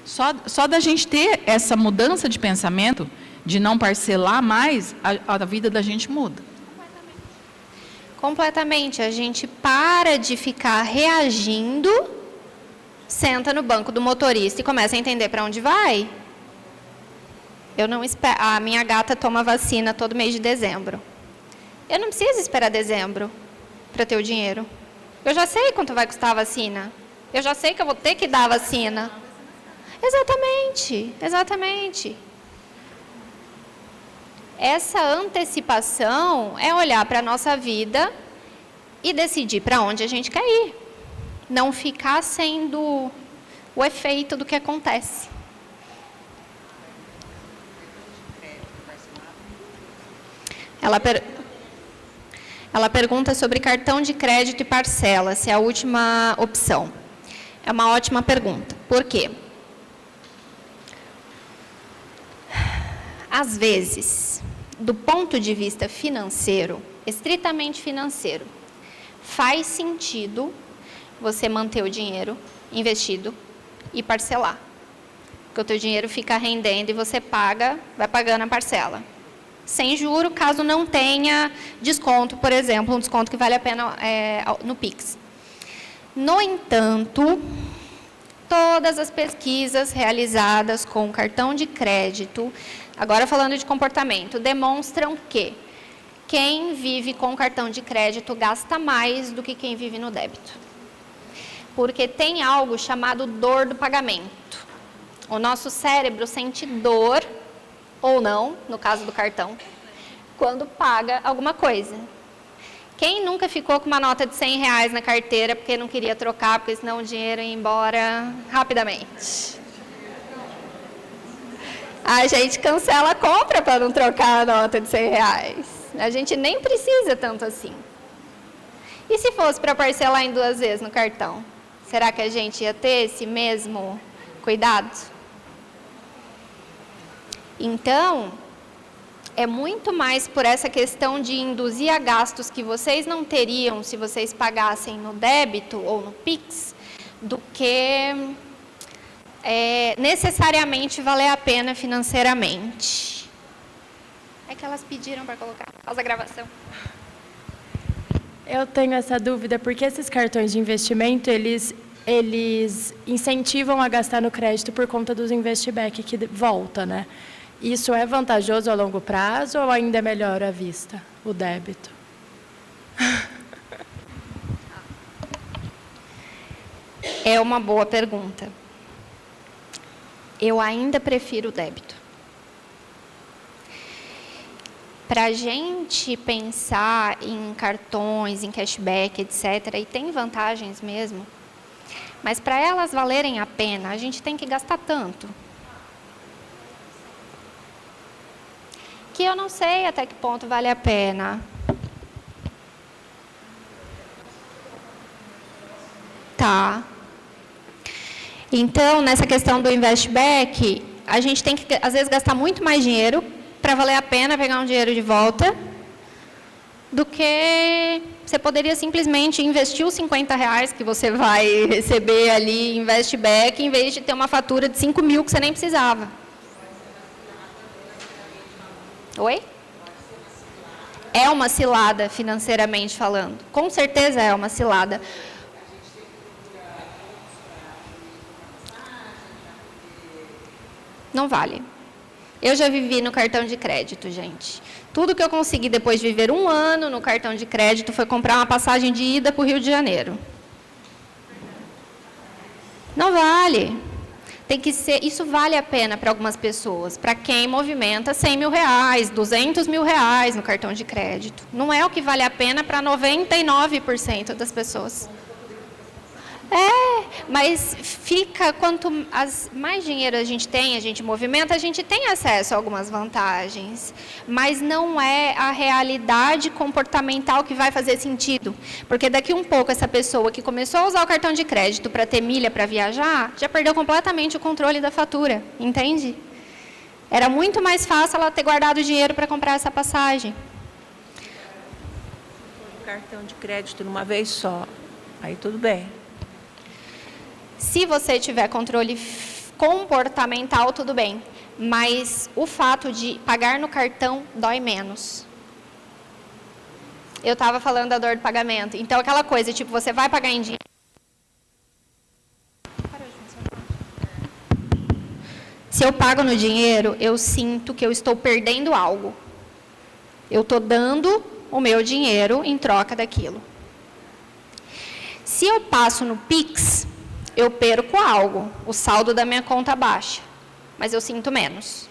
só da gente ter essa mudança de pensamento, de não parcelar mais, a vida da gente muda.
Completamente. A gente para de ficar reagindo, senta no banco do motorista e começa a entender para onde vai. Eu não espero. A minha gata toma vacina todo mês de dezembro. Eu não preciso esperar dezembro para ter o dinheiro. Eu já sei quanto vai custar a vacina. Eu já sei que eu vou ter que dar a vacina. Exatamente, exatamente. Essa antecipação é olhar para a nossa vida e decidir para onde a gente quer ir. Não ficar sendo o efeito do que acontece. Ela pergunta sobre cartão de crédito e parcela, se é a última opção. É uma ótima pergunta. Por quê? Às vezes, do ponto de vista financeiro, estritamente financeiro, faz sentido você manter o dinheiro investido e parcelar. Porque o teu dinheiro fica rendendo e você paga, vai pagando a parcela. Sem juro, caso não tenha desconto, por exemplo, um desconto que vale a pena no Pix. No entanto, todas as pesquisas realizadas com cartão de crédito, agora falando de comportamento, demonstram que quem vive com cartão de crédito gasta mais do que quem vive no débito. Porque tem algo chamado dor do pagamento. O nosso cérebro sente dor, ou não, no caso do cartão, quando paga alguma coisa. Quem nunca ficou com uma nota de R$100 na carteira porque não queria trocar, porque senão o dinheiro ia embora rapidamente? A gente cancela a compra para não trocar a nota de R$100. A gente nem precisa tanto assim. E se fosse para parcelar em 2 vezes no cartão? Será que a gente ia ter esse mesmo cuidado? Então, é muito mais por essa questão de induzir a gastos que vocês não teriam se vocês pagassem no débito ou no Pix, do que necessariamente valer a pena financeiramente. É que elas pediram para colocar, por causa da gravação.
Eu tenho essa dúvida, porque esses cartões de investimento, eles incentivam a gastar no crédito por conta dos investback que volta, né? Isso é vantajoso a longo prazo ou ainda é melhor à vista, o débito?
É uma boa pergunta. Eu ainda prefiro o débito. Para a gente pensar em cartões, em cashback, etc., e tem vantagens mesmo, mas para elas valerem a pena, a gente tem que gastar tanto. Que eu não sei até que ponto vale a pena. Tá. Então, nessa questão do investback, a gente tem que, às vezes, gastar muito mais dinheiro para valer a pena pegar um dinheiro de volta, do que você poderia simplesmente investir os R$50 que você vai receber ali, investback, em vez de ter uma fatura de 5 mil que você nem precisava. Oi? É uma cilada, financeiramente falando. Com certeza é uma cilada. Não vale. Eu já vivi no cartão de crédito, gente. Tudo que eu consegui depois de viver 1 ano no cartão de crédito foi comprar uma passagem de ida para o Rio de Janeiro. Não vale. Tem que ser, isso vale a pena para algumas pessoas, para quem movimenta R$100 mil, R$200 mil no cartão de crédito. Não é o que vale a pena para 99% das pessoas. Mas fica, quanto mais dinheiro a gente movimenta, a gente tem acesso a algumas vantagens. Mas não é a realidade comportamental que vai fazer sentido. Porque daqui um pouco, essa pessoa que começou a usar o cartão de crédito para ter milha para viajar, já perdeu completamente o controle da fatura, entende? Era muito mais fácil ela ter guardado o dinheiro para comprar essa passagem.
O cartão de crédito numa vez só, aí tudo bem.
Se você tiver controle comportamental, tudo bem. Mas o fato de pagar no cartão dói menos. Eu estava falando da dor do pagamento. Então, aquela coisa, tipo, você vai pagar em dinheiro. Se eu pago no dinheiro, eu sinto que eu estou perdendo algo. Eu estou dando o meu dinheiro em troca daquilo. Se eu passo no Pix, eu perco algo. O saldo da minha conta baixa. Mas eu sinto menos.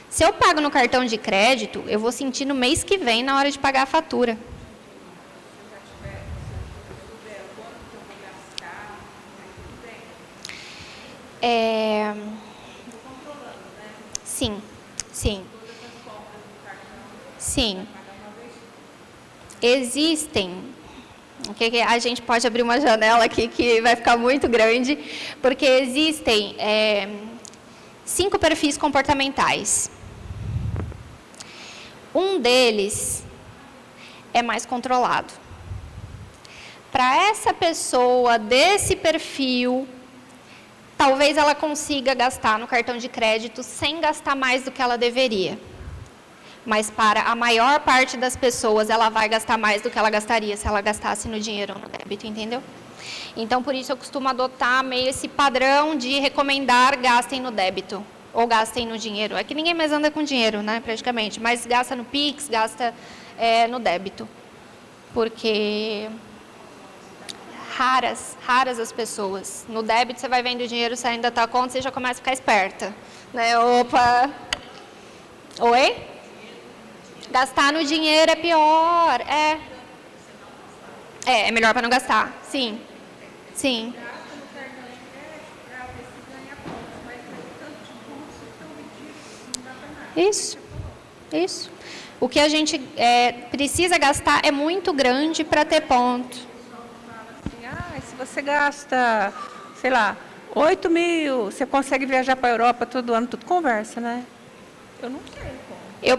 Se eu pago no cartão de crédito, eu vou sentir no mês que vem na hora de pagar a fatura. Sim, sim. Sim. Existem. A gente pode abrir uma janela aqui que vai ficar muito grande, porque existem 5 perfis comportamentais. Um deles é mais controlado. Para essa pessoa desse perfil, talvez ela consiga gastar no cartão de crédito sem gastar mais do que ela deveria. Mas para a maior parte das pessoas, ela vai gastar mais do que ela gastaria se ela gastasse no dinheiro ou no débito, entendeu? Então, por isso eu costumo adotar meio esse padrão de recomendar gastem no débito ou gastem no dinheiro. É que ninguém mais anda com dinheiro, né, praticamente, mas gasta no Pix, gasta no débito. Porque raras as pessoas. No débito, você vai vendo o dinheiro saindo da tua conta, você já começa a ficar esperta. Né? Opa! Oi? Gastar no dinheiro é pior. É melhor para não gastar. Sim. Sim. Isso. O que a gente precisa gastar é muito grande para ter ponto.
Se você gasta, sei lá, 8 mil, você consegue viajar para a Europa todo ano, tudo conversa, né? Eu não sei como.
Eu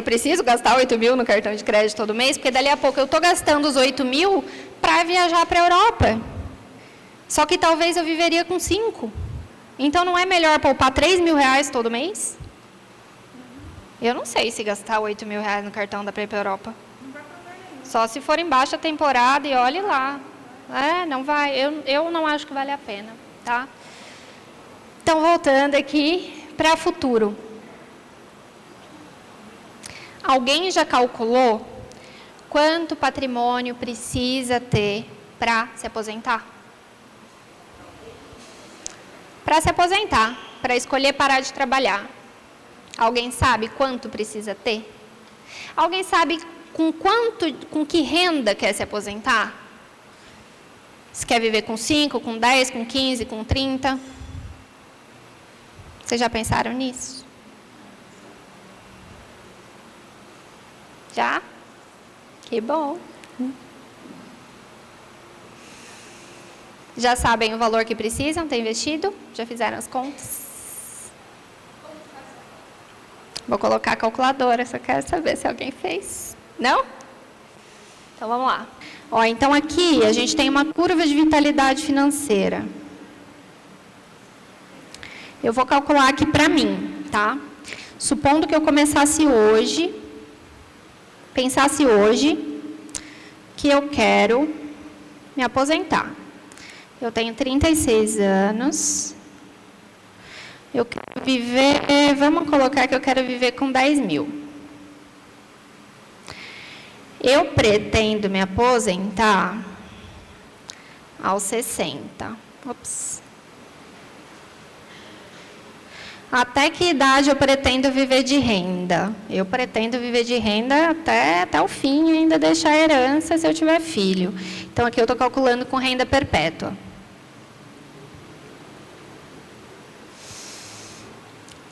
preciso gastar 8 mil no cartão de crédito todo mês, porque dali a pouco eu estou gastando os 8 mil para viajar para a Europa. Só que talvez eu viveria com 5. Então, não é melhor poupar 3 mil reais todo mês? Eu não sei se gastar 8 mil reais no cartão dá para ir para a Europa. Só se for em baixa temporada e olhe lá. Não vai. Eu não acho que vale a pena, tá? Então, voltando aqui para futuro. Alguém já calculou quanto patrimônio precisa ter para se aposentar? Para se aposentar, para escolher parar de trabalhar. Alguém sabe quanto precisa ter? Alguém sabe com que renda quer se aposentar? Se quer viver com 5, com 10, com 15, com 30? Vocês já pensaram nisso? Já? Que bom. Já sabem o valor que precisam ter investido? Já fizeram as contas? Vou colocar a calculadora, só quero saber se alguém fez. Não? Então, vamos lá. Então, aqui a gente tem uma curva de vitalidade financeira. Eu vou calcular aqui para mim, tá? Supondo que eu começasse hoje, pensasse hoje, que eu quero me aposentar. Eu tenho 36 anos. Eu quero viver, vamos colocar que eu quero viver com 10 mil. Eu pretendo me aposentar aos 60. Até que idade eu pretendo viver de renda? Eu pretendo viver de renda até o fim, ainda deixar a herança se eu tiver filho. Então, aqui eu estou calculando com renda perpétua.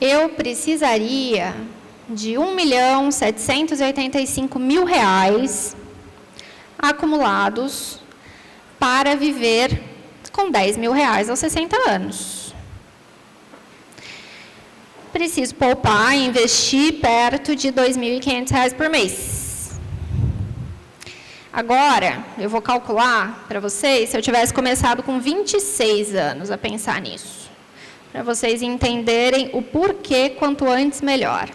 Eu precisaria de R$1.785.000 acumulados para viver com R$10.000 aos 60 anos. Preciso poupar e investir perto de R$2.500 por mês. Agora, eu vou calcular para vocês se eu tivesse começado com 26 anos a pensar nisso. Para vocês entenderem o porquê, quanto antes, melhor.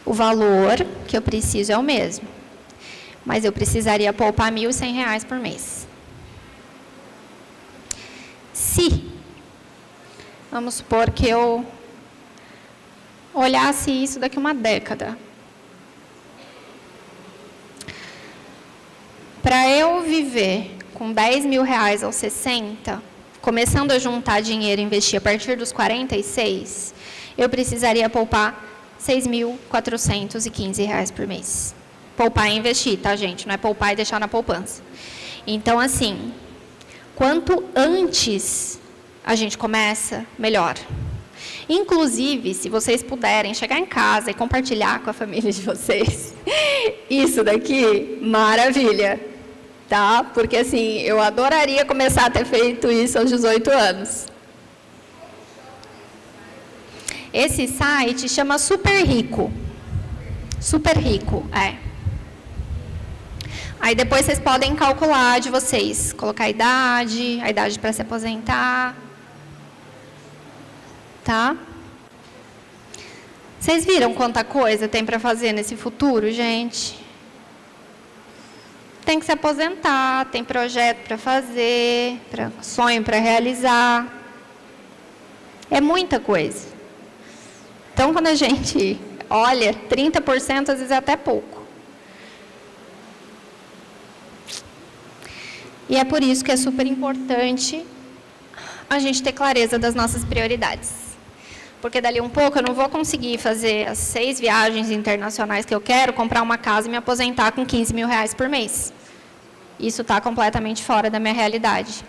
O valor que eu preciso é o mesmo, mas eu precisaria poupar R$ 1.100 por mês. Se, vamos supor que eu olhasse isso daqui a uma década, para eu viver com R$10.000 aos 60, começando a juntar dinheiro e investir a partir dos 46, eu precisaria poupar R$6.415 por mês. Poupar e investir, tá, gente? Não é poupar e deixar na poupança. Então, assim, quanto antes a gente começa, melhor. Inclusive, se vocês puderem chegar em casa e compartilhar com a família de vocês, isso daqui, maravilha, tá? Porque, assim, eu adoraria começar a ter feito isso aos 18 anos. Esse site chama Super Rico. Super Rico, é. Aí depois vocês podem calcular de vocês, colocar a idade para se aposentar. Tá? Vocês viram quanta coisa tem para fazer nesse futuro, gente? Tem que se aposentar, tem projeto para fazer, sonho para realizar. É muita coisa. Então, quando a gente olha, 30% às vezes é até pouco. E é por isso que é super importante a gente ter clareza das nossas prioridades. Porque dali um pouco eu não vou conseguir fazer as 6 viagens internacionais que eu quero, comprar uma casa e me aposentar com R$15.000 por mês. Isso está completamente fora da minha realidade.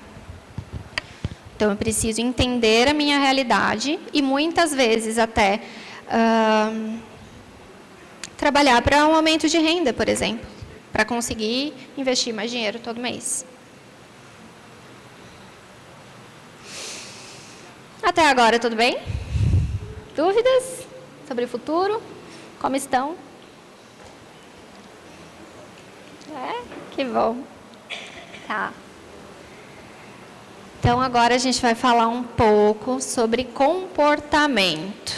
Então, eu preciso entender a minha realidade e, muitas vezes, até trabalhar para um aumento de renda, por exemplo, para conseguir investir mais dinheiro todo mês. Até agora, tudo bem? Dúvidas sobre o futuro? Como estão? Que bom. Tá. Então, agora a gente vai falar um pouco sobre comportamento.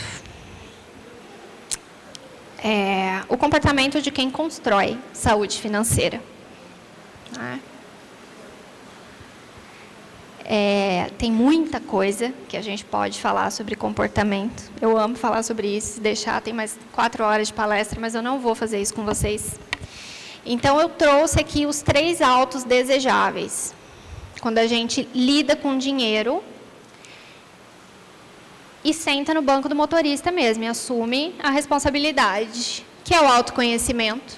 O comportamento de quem constrói saúde financeira. Tem muita coisa que a gente pode falar sobre comportamento. Eu amo falar sobre isso, se deixar, tem mais 4 horas de palestra, mas eu não vou fazer isso com vocês. Então, eu trouxe aqui os 3 autos desejáveis. Quando a gente lida com dinheiro e senta no banco do motorista mesmo e assume a responsabilidade, que é o autoconhecimento.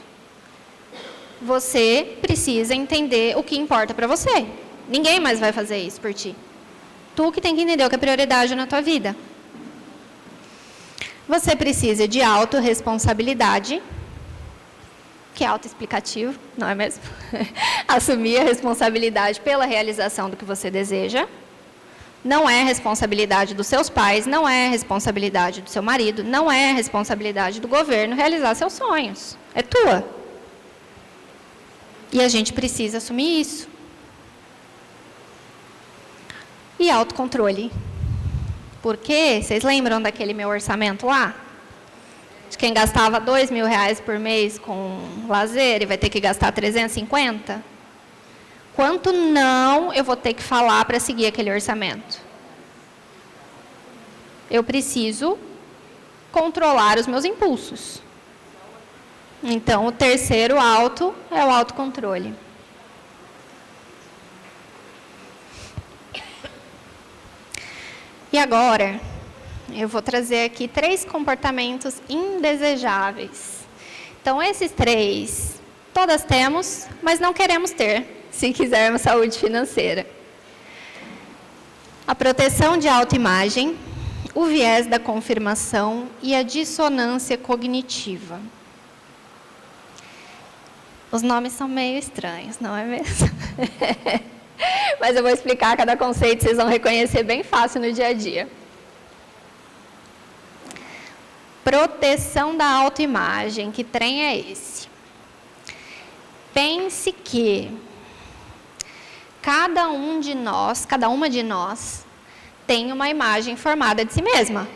Você precisa entender o que importa para você. Ninguém mais vai fazer isso por ti. Tu que tem que entender o que é prioridade na tua vida. Você precisa de autorresponsabilidade, que é autoexplicativo, não é mesmo? Assumir a responsabilidade pela realização do que você deseja. Não é responsabilidade dos seus pais, não é responsabilidade do seu marido, não é responsabilidade do governo realizar seus sonhos. É tua. E a gente precisa assumir isso. E autocontrole. Porque, vocês lembram daquele meu orçamento lá? De quem gastava R$2.000 por mês com lazer e vai ter que gastar 350? Quanto não eu vou ter que falar para seguir aquele orçamento? Eu preciso controlar os meus impulsos. Então, o terceiro auto é o autocontrole. E agora, eu vou trazer aqui 3 comportamentos indesejáveis. Então, esses 3, todas temos, mas não queremos ter, se quisermos saúde financeira. A proteção de autoimagem, o viés da confirmação e a dissonância cognitiva. Os nomes são meio estranhos, não é mesmo? Mas eu vou explicar cada conceito, vocês vão reconhecer bem fácil no dia a dia. Proteção da autoimagem, que trem é esse? Pense que cada uma de nós, tem uma imagem formada de si mesma.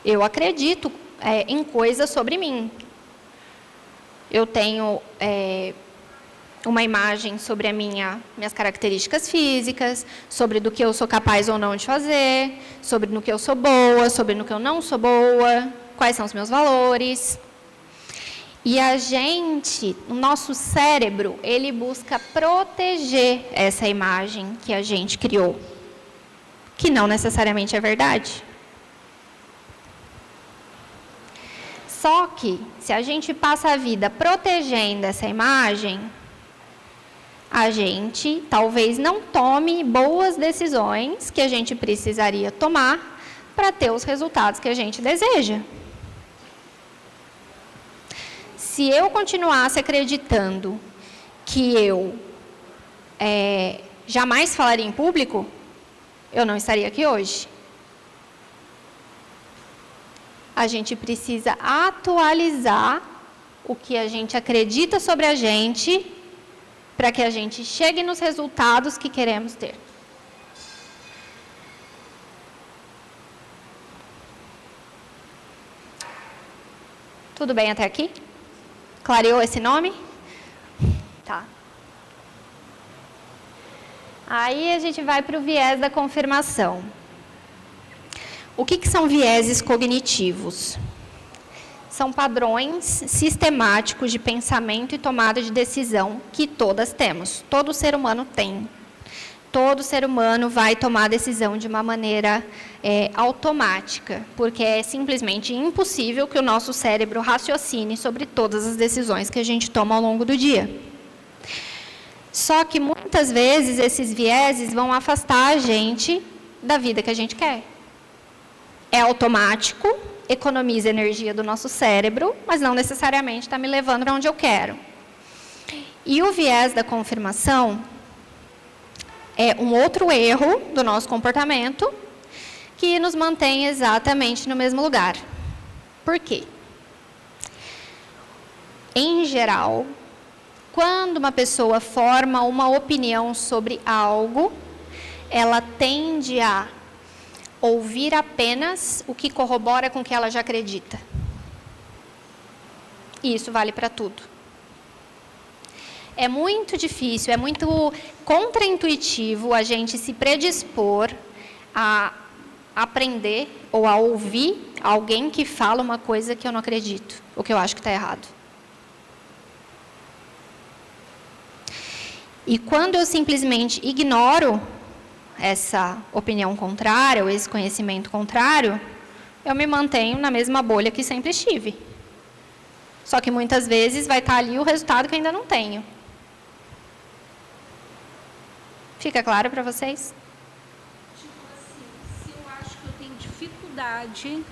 Eu acredito em coisas sobre mim. Eu tenho uma imagem sobre minhas características físicas, sobre do que eu sou capaz ou não de fazer, sobre no que eu sou boa, sobre no que eu não sou boa, quais são os meus valores. E o nosso cérebro, ele busca proteger essa imagem que a gente criou, que não necessariamente é verdade. Só que, se a gente passa a vida protegendo essa imagem, a gente talvez não tome boas decisões que a gente precisaria tomar para ter os resultados que a gente deseja. Se eu continuasse acreditando que eu jamais falaria em público, eu não estaria aqui hoje. A gente precisa atualizar o que a gente acredita sobre a gente para que a gente chegue nos resultados que queremos ter. Tudo bem até aqui? Clareou esse nome? Tá. Aí a gente vai para o viés da confirmação. O que são vieses cognitivos? São padrões sistemáticos de pensamento e tomada de decisão que todas temos. Todo ser humano tem. Todo ser humano vai tomar a decisão de uma maneira automática, porque é simplesmente impossível que o nosso cérebro raciocine sobre todas as decisões que a gente toma ao longo do dia. Só que muitas vezes esses vieses vão afastar a gente da vida que a gente quer. É automático, economiza energia do nosso cérebro, mas não necessariamente está me levando para onde eu quero. E o viés da confirmação é um outro erro do nosso comportamento que nos mantém exatamente no mesmo lugar. Por quê? Em geral, quando uma pessoa forma uma opinião sobre algo, ela tende a ouvir apenas o que corrobora com o que ela já acredita. E isso vale para tudo. É muito difícil, é muito contraintuitivo a gente se predispor a aprender ou a ouvir alguém que fala uma coisa que eu não acredito, ou que eu acho que está errado. E quando eu simplesmente ignoro essa opinião contrária, ou esse conhecimento contrário, eu me mantenho na mesma bolha que sempre estive. Só que muitas vezes vai estar ali o resultado que eu ainda não tenho. Fica claro para vocês?
Tipo assim, se eu acho que eu tenho dificuldade,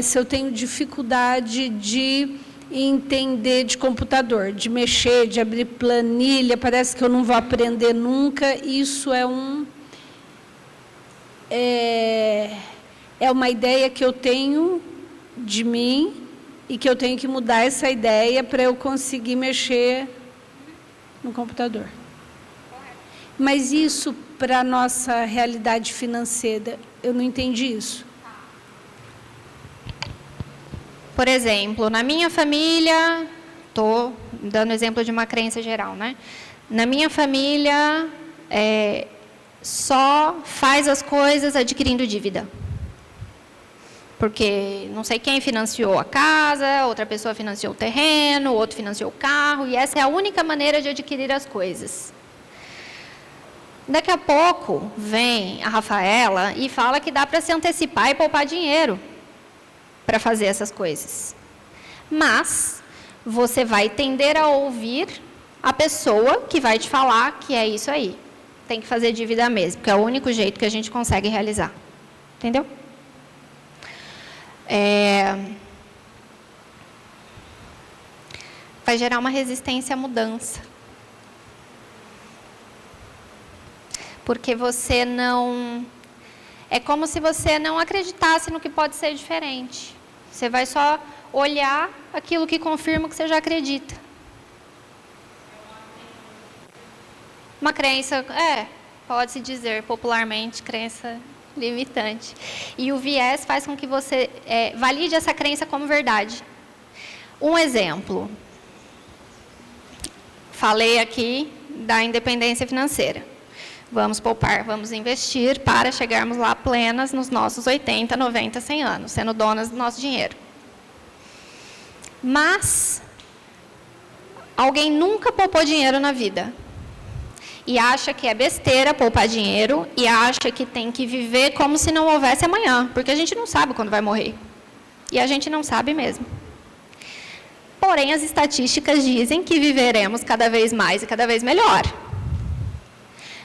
se eu tenho dificuldade de entender de computador, de mexer, de abrir planilha, parece que eu não vou aprender nunca, isso é uma ideia que eu tenho de mim e que eu tenho que mudar essa ideia para eu conseguir mexer no computador. Mas isso, para a nossa realidade financeira, eu não entendi isso.
Por exemplo, na minha família, estou dando exemplo de uma crença geral, né? Na minha família, só faz as coisas adquirindo dívida. Porque não sei quem financiou a casa, outra pessoa financiou o terreno, outro financiou o carro, e essa é a única maneira de adquirir as coisas. Daqui a pouco vem a Rafaela e fala que dá para se antecipar e poupar dinheiro para fazer essas coisas. Mas você vai tender a ouvir a pessoa que vai te falar que é isso aí. Tem que fazer dívida mesmo, porque é o único jeito que a gente consegue realizar. Entendeu? Vai gerar uma resistência à mudança. Porque você não... É como se você não acreditasse no que pode ser diferente. Você vai só olhar aquilo que confirma o que você já acredita. Uma crença, pode-se dizer popularmente, crença limitante. E o viés faz com que você valide essa crença como verdade. Um exemplo. Falei aqui da independência financeira. Vamos poupar, vamos investir para chegarmos lá plenas nos nossos 80, 90, 100 anos, sendo donas do nosso dinheiro. Mas alguém nunca poupou dinheiro na vida. E acha que é besteira poupar dinheiro e acha que tem que viver como se não houvesse amanhã, porque a gente não sabe quando vai morrer. E a gente não sabe mesmo. Porém, as estatísticas dizem que viveremos cada vez mais e cada vez melhor.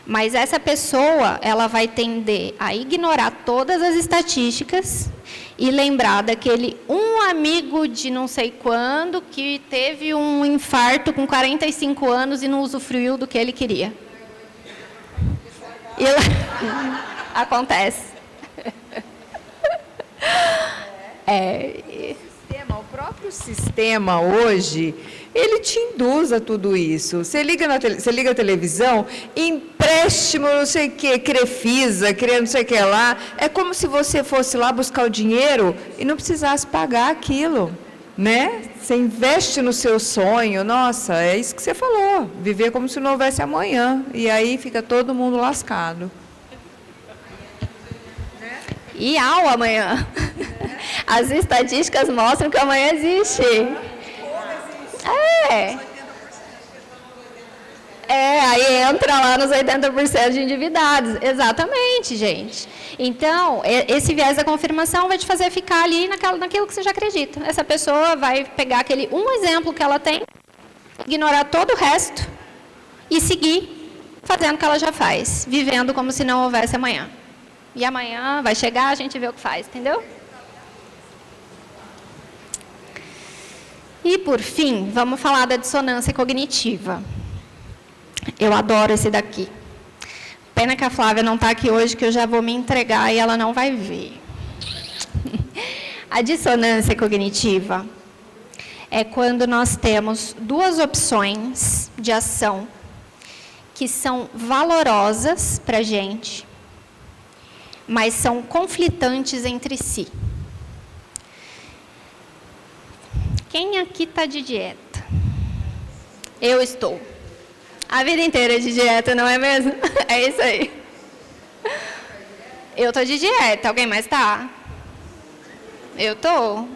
Mas essa pessoa, ela vai tender a ignorar todas as estatísticas e lembrar daquele um amigo de não sei quando que teve um infarto com 45 anos e não usufruiu do que ele queria. E acontece.
O próprio sistema hoje, ele te induz a tudo isso. Você liga a televisão, empréstimo, não sei o que, Crefisa, não sei o que lá. É como se você fosse lá buscar o dinheiro e não precisasse pagar aquilo, né? Você investe no seu sonho. Nossa, é isso que você falou. Viver como se não houvesse amanhã. E aí fica todo mundo lascado.
E ao amanhã. As estatísticas mostram que amanhã existe. Aí entra lá nos 80% de endividados. Exatamente, gente. Então, esse viés da confirmação vai te fazer ficar ali naquilo que você já acredita. Essa pessoa vai pegar aquele um exemplo que ela tem, ignorar todo o resto e seguir fazendo o que ela já faz, vivendo como se não houvesse amanhã. E amanhã vai chegar, a gente vê o que faz, entendeu? E, por fim, vamos falar da dissonância cognitiva. Eu adoro esse daqui. Pena que a Flávia não está aqui hoje, que eu já vou me entregar e ela não vai ver. A dissonância cognitiva é quando nós temos duas opções de ação que são valorosas para a gente, mas são conflitantes entre si. Quem aqui está de dieta? Eu estou. A vida inteira de dieta, não é mesmo? É isso aí. Eu estou de dieta. Alguém mais está? Eu estou.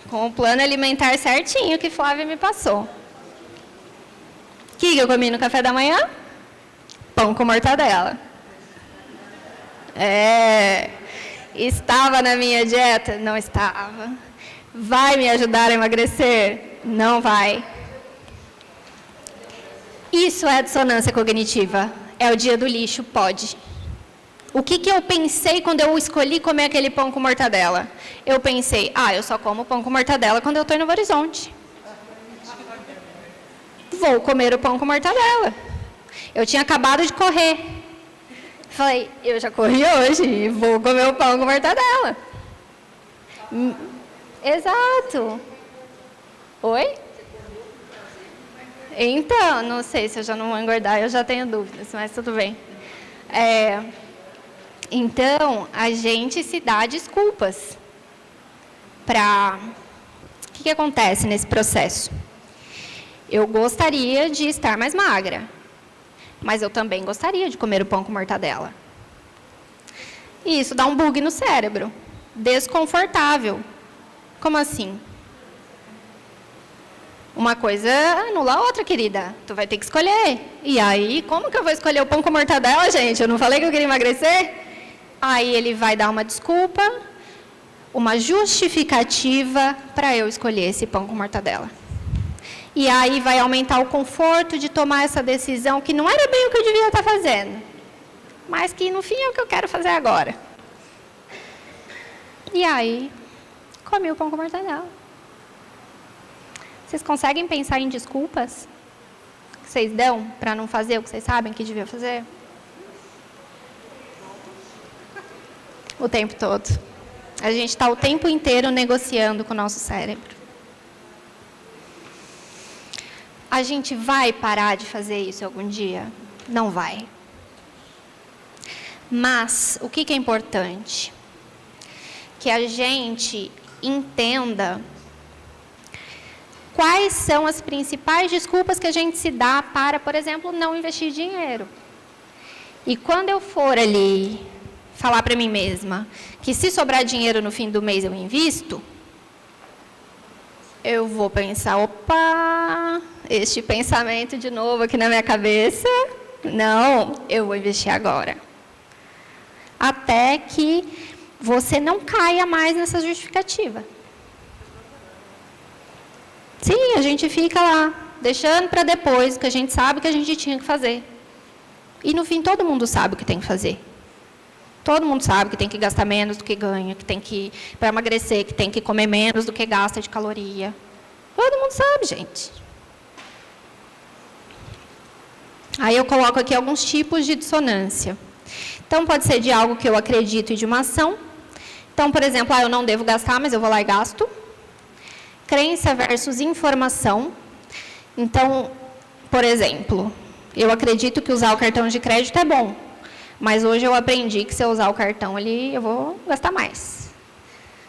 Com o plano alimentar certinho que Flávia me passou. O que eu comi no café da manhã? Pão com mortadela. Estava na minha dieta? Não estava. Vai me ajudar a emagrecer? Não vai. Isso é dissonância cognitiva. É o dia do lixo, pode. O que eu pensei quando eu escolhi comer aquele pão com mortadela? Eu pensei, eu só como pão com mortadela quando eu estou em Novo Horizonte. Vou comer o pão com mortadela. Eu tinha acabado de correr. Falei, eu já corri hoje, vou comer o pão com mortadela. Exato. Oi? Então, não sei se eu já não vou engordar, eu já tenho dúvidas, mas tudo bem. Então, a gente se dá desculpas para... O que acontece nesse processo? Eu gostaria de estar mais magra, mas eu também gostaria de comer o pão com mortadela. E isso dá um bug no cérebro. Desconfortável. Como assim? Uma coisa anula a outra, querida. Tu vai ter que escolher. E aí, como que eu vou escolher o pão com mortadela, gente? Eu não falei que eu queria emagrecer? Aí ele vai dar uma desculpa, uma justificativa para eu escolher esse pão com mortadela. E aí vai aumentar o conforto de tomar essa decisão que não era bem o que eu devia estar fazendo, mas que no fim é o que eu quero fazer agora. E aí, comi o pão com mortadela. Vocês conseguem pensar em desculpas que vocês dão para não fazer o que vocês sabem que deviam fazer? O tempo todo. A gente está o tempo inteiro negociando com o nosso cérebro. A gente vai parar de fazer isso algum dia? Não vai. Mas o que é importante? Que a gente entenda quais são as principais desculpas que a gente se dá para, por exemplo, não investir dinheiro. E quando eu for ali falar para mim mesma que se sobrar dinheiro no fim do mês eu invisto, eu vou pensar, opa, este pensamento de novo aqui na minha cabeça, não, eu vou investir agora. Até que você não caia mais nessa justificativa. Sim, a gente fica lá, deixando para depois o que a gente sabe que a gente tinha que fazer. E no fim todo mundo sabe o que tem que fazer. Todo mundo sabe que tem que gastar menos do que ganha, que tem que, para emagrecer, que tem que comer menos do que gasta de caloria. Todo mundo sabe, gente. Aí eu coloco aqui alguns tipos de dissonância. Então, pode ser de algo que eu acredito e de uma ação. Então, por exemplo, eu não devo gastar, mas eu vou lá e gasto. Crença versus informação. Então, por exemplo, eu acredito que usar o cartão de crédito é bom. Mas hoje eu aprendi que se eu usar o cartão ali, eu vou gastar mais.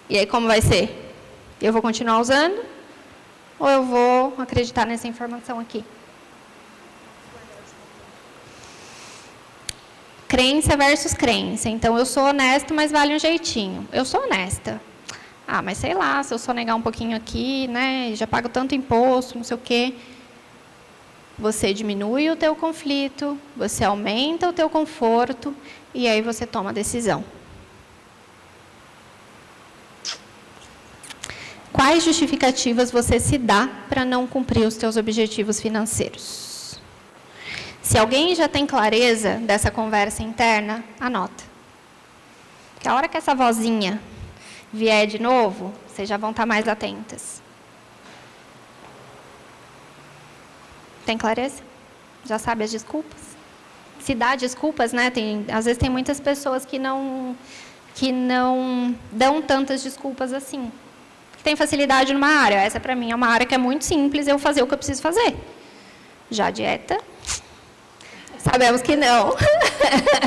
E aí como vai ser? Eu vou continuar usando? Ou eu vou acreditar nessa informação aqui? Crença versus crença. Então, eu sou honesta, mas vale um jeitinho. Eu sou honesta. Ah, mas sei lá, se eu sonegar um pouquinho aqui, né, já pago tanto imposto, não sei o quê. Você diminui o teu conflito, você aumenta o teu conforto e aí você toma a decisão. Quais justificativas você se dá para não cumprir os teus objetivos financeiros? Se alguém já tem clareza dessa conversa interna, anota. Porque a hora que essa vozinha vier de novo, vocês já vão estar mais atentas. Tem clareza? Já sabe as desculpas? Se dá desculpas, né? Às vezes tem muitas pessoas que não dão tantas desculpas assim. Que tem facilidade numa área. Essa, para mim, é uma área que é muito simples eu fazer o que eu preciso fazer. Já a dieta, sabemos que não.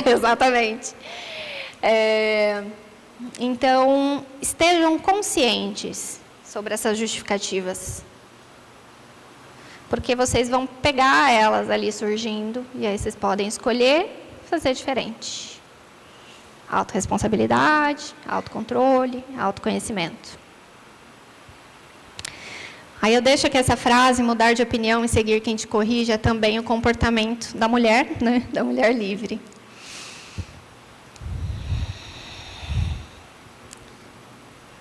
Exatamente. Então, estejam conscientes sobre essas justificativas. Porque vocês vão pegar elas ali surgindo, e aí vocês podem escolher fazer diferente. Autorresponsabilidade, autocontrole, autoconhecimento. Aí eu deixo aqui essa frase, mudar de opinião e seguir quem te corrige, é também o comportamento da mulher, né? Da mulher livre.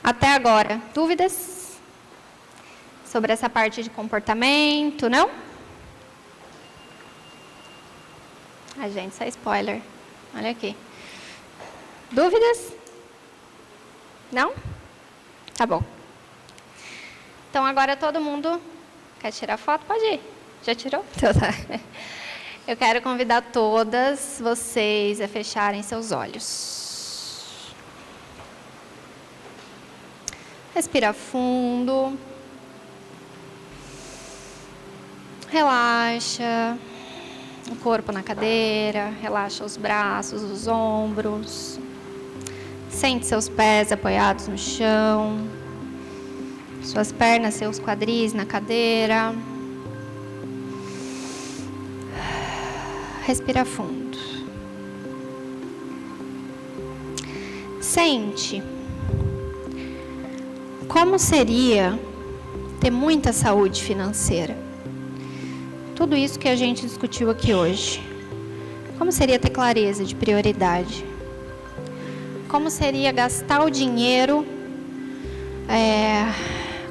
Até agora, dúvidas? Sobre essa parte de comportamento, não? A gente, isso é spoiler. Olha aqui. Dúvidas? Não? Tá bom. Então, agora todo mundo quer tirar foto? Pode ir. Já tirou? Então, tá. Eu quero convidar todas vocês a fecharem seus olhos. Respira fundo. Relaxa o corpo na cadeira, relaxa os braços, os ombros. Sente seus pés apoiados no chão, suas pernas, seus quadris na cadeira. Respira fundo. Sente como seria ter muita saúde financeira. Tudo isso que a gente discutiu aqui hoje. Como seria ter clareza de prioridade? Como seria gastar o dinheiro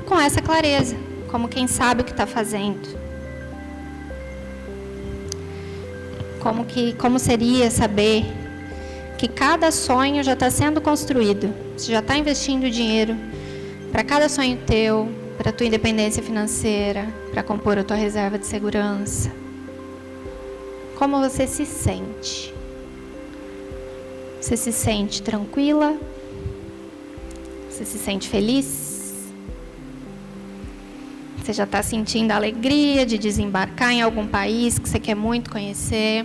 com essa clareza? Como quem sabe o que está fazendo? Como seria saber que cada sonho já está sendo construído? Você já está investindo dinheiro para cada sonho teu, para a tua independência financeira, para compor a tua reserva de segurança. Como você se sente? Você se sente tranquila? Você se sente feliz? Você já está sentindo a alegria de desembarcar em algum país que você quer muito conhecer?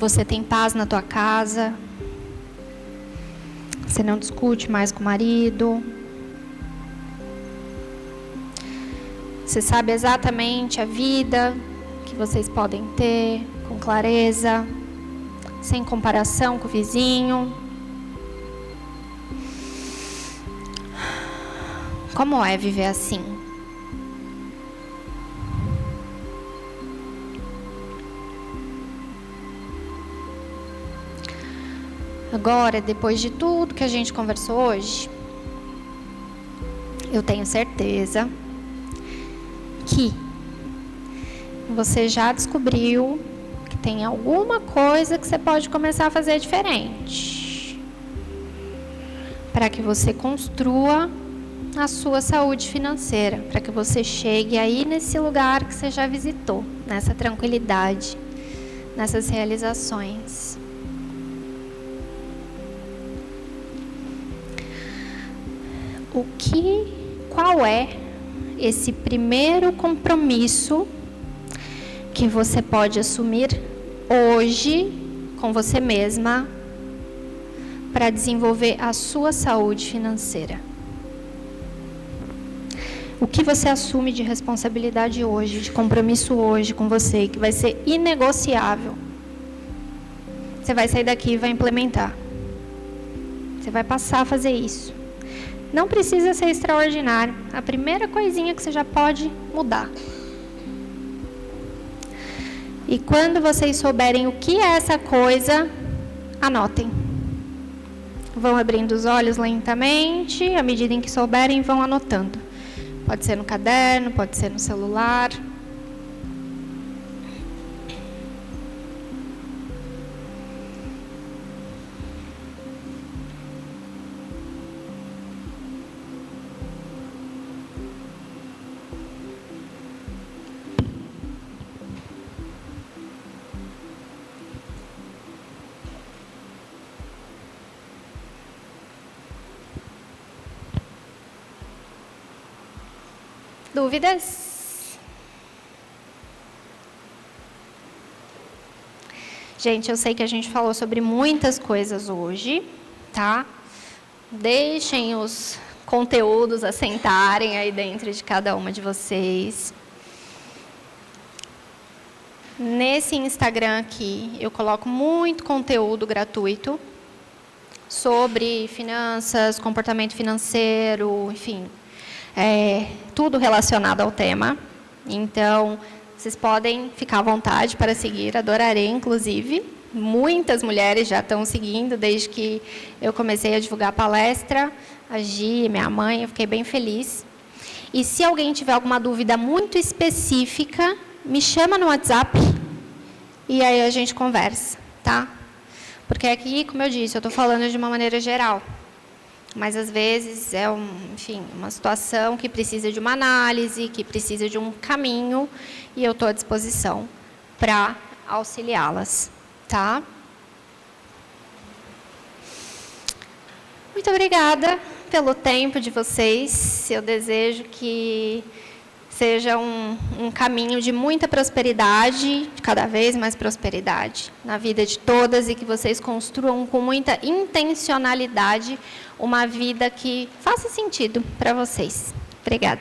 Você tem paz na tua casa. Você não discute mais com o marido. Você sabe exatamente a vida que vocês podem ter, com clareza, sem comparação com o vizinho. Como é viver assim? Agora, depois de tudo que a gente conversou hoje, eu tenho certeza que você já descobriu que tem alguma coisa que você pode começar a fazer diferente, para que você construa a sua saúde financeira, para que você chegue aí nesse lugar que você já visitou, nessa tranquilidade, nessas realizações. Qual é esse primeiro compromisso que você pode assumir hoje com você mesma para desenvolver a sua saúde financeira? O que você assume de responsabilidade hoje, de compromisso hoje com você, que vai ser inegociável? Você vai sair daqui e vai implementar. Você vai passar a fazer isso. Não precisa ser extraordinário. A primeira coisinha que você já pode mudar. E quando vocês souberem o que é essa coisa, anotem. Vão abrindo os olhos lentamente, à medida em que souberem, vão anotando. Pode ser no caderno, pode ser no celular. Dúvidas? Gente, eu sei que a gente falou sobre muitas coisas hoje, tá? Deixem os conteúdos assentarem aí dentro de cada uma de vocês. Nesse Instagram aqui, eu coloco muito conteúdo gratuito sobre finanças, comportamento financeiro, enfim, tudo relacionado ao tema. Então, vocês podem ficar à vontade para seguir, adorarei, inclusive. Muitas mulheres já estão seguindo desde que eu comecei a divulgar a palestra. A Gi, minha mãe, eu fiquei bem feliz. E se alguém tiver alguma dúvida muito específica, me chama no WhatsApp e aí a gente conversa, tá? Porque aqui, como eu disse, eu estou falando de uma maneira geral. Mas, às vezes, é uma situação que precisa de uma análise, que precisa de um caminho, e eu estou à disposição para auxiliá-las, tá? Muito obrigada pelo tempo de vocês. Eu desejo que seja um caminho de muita prosperidade, de cada vez mais prosperidade na vida de todas, e que vocês construam com muita intencionalidade uma vida que faça sentido para vocês. Obrigada.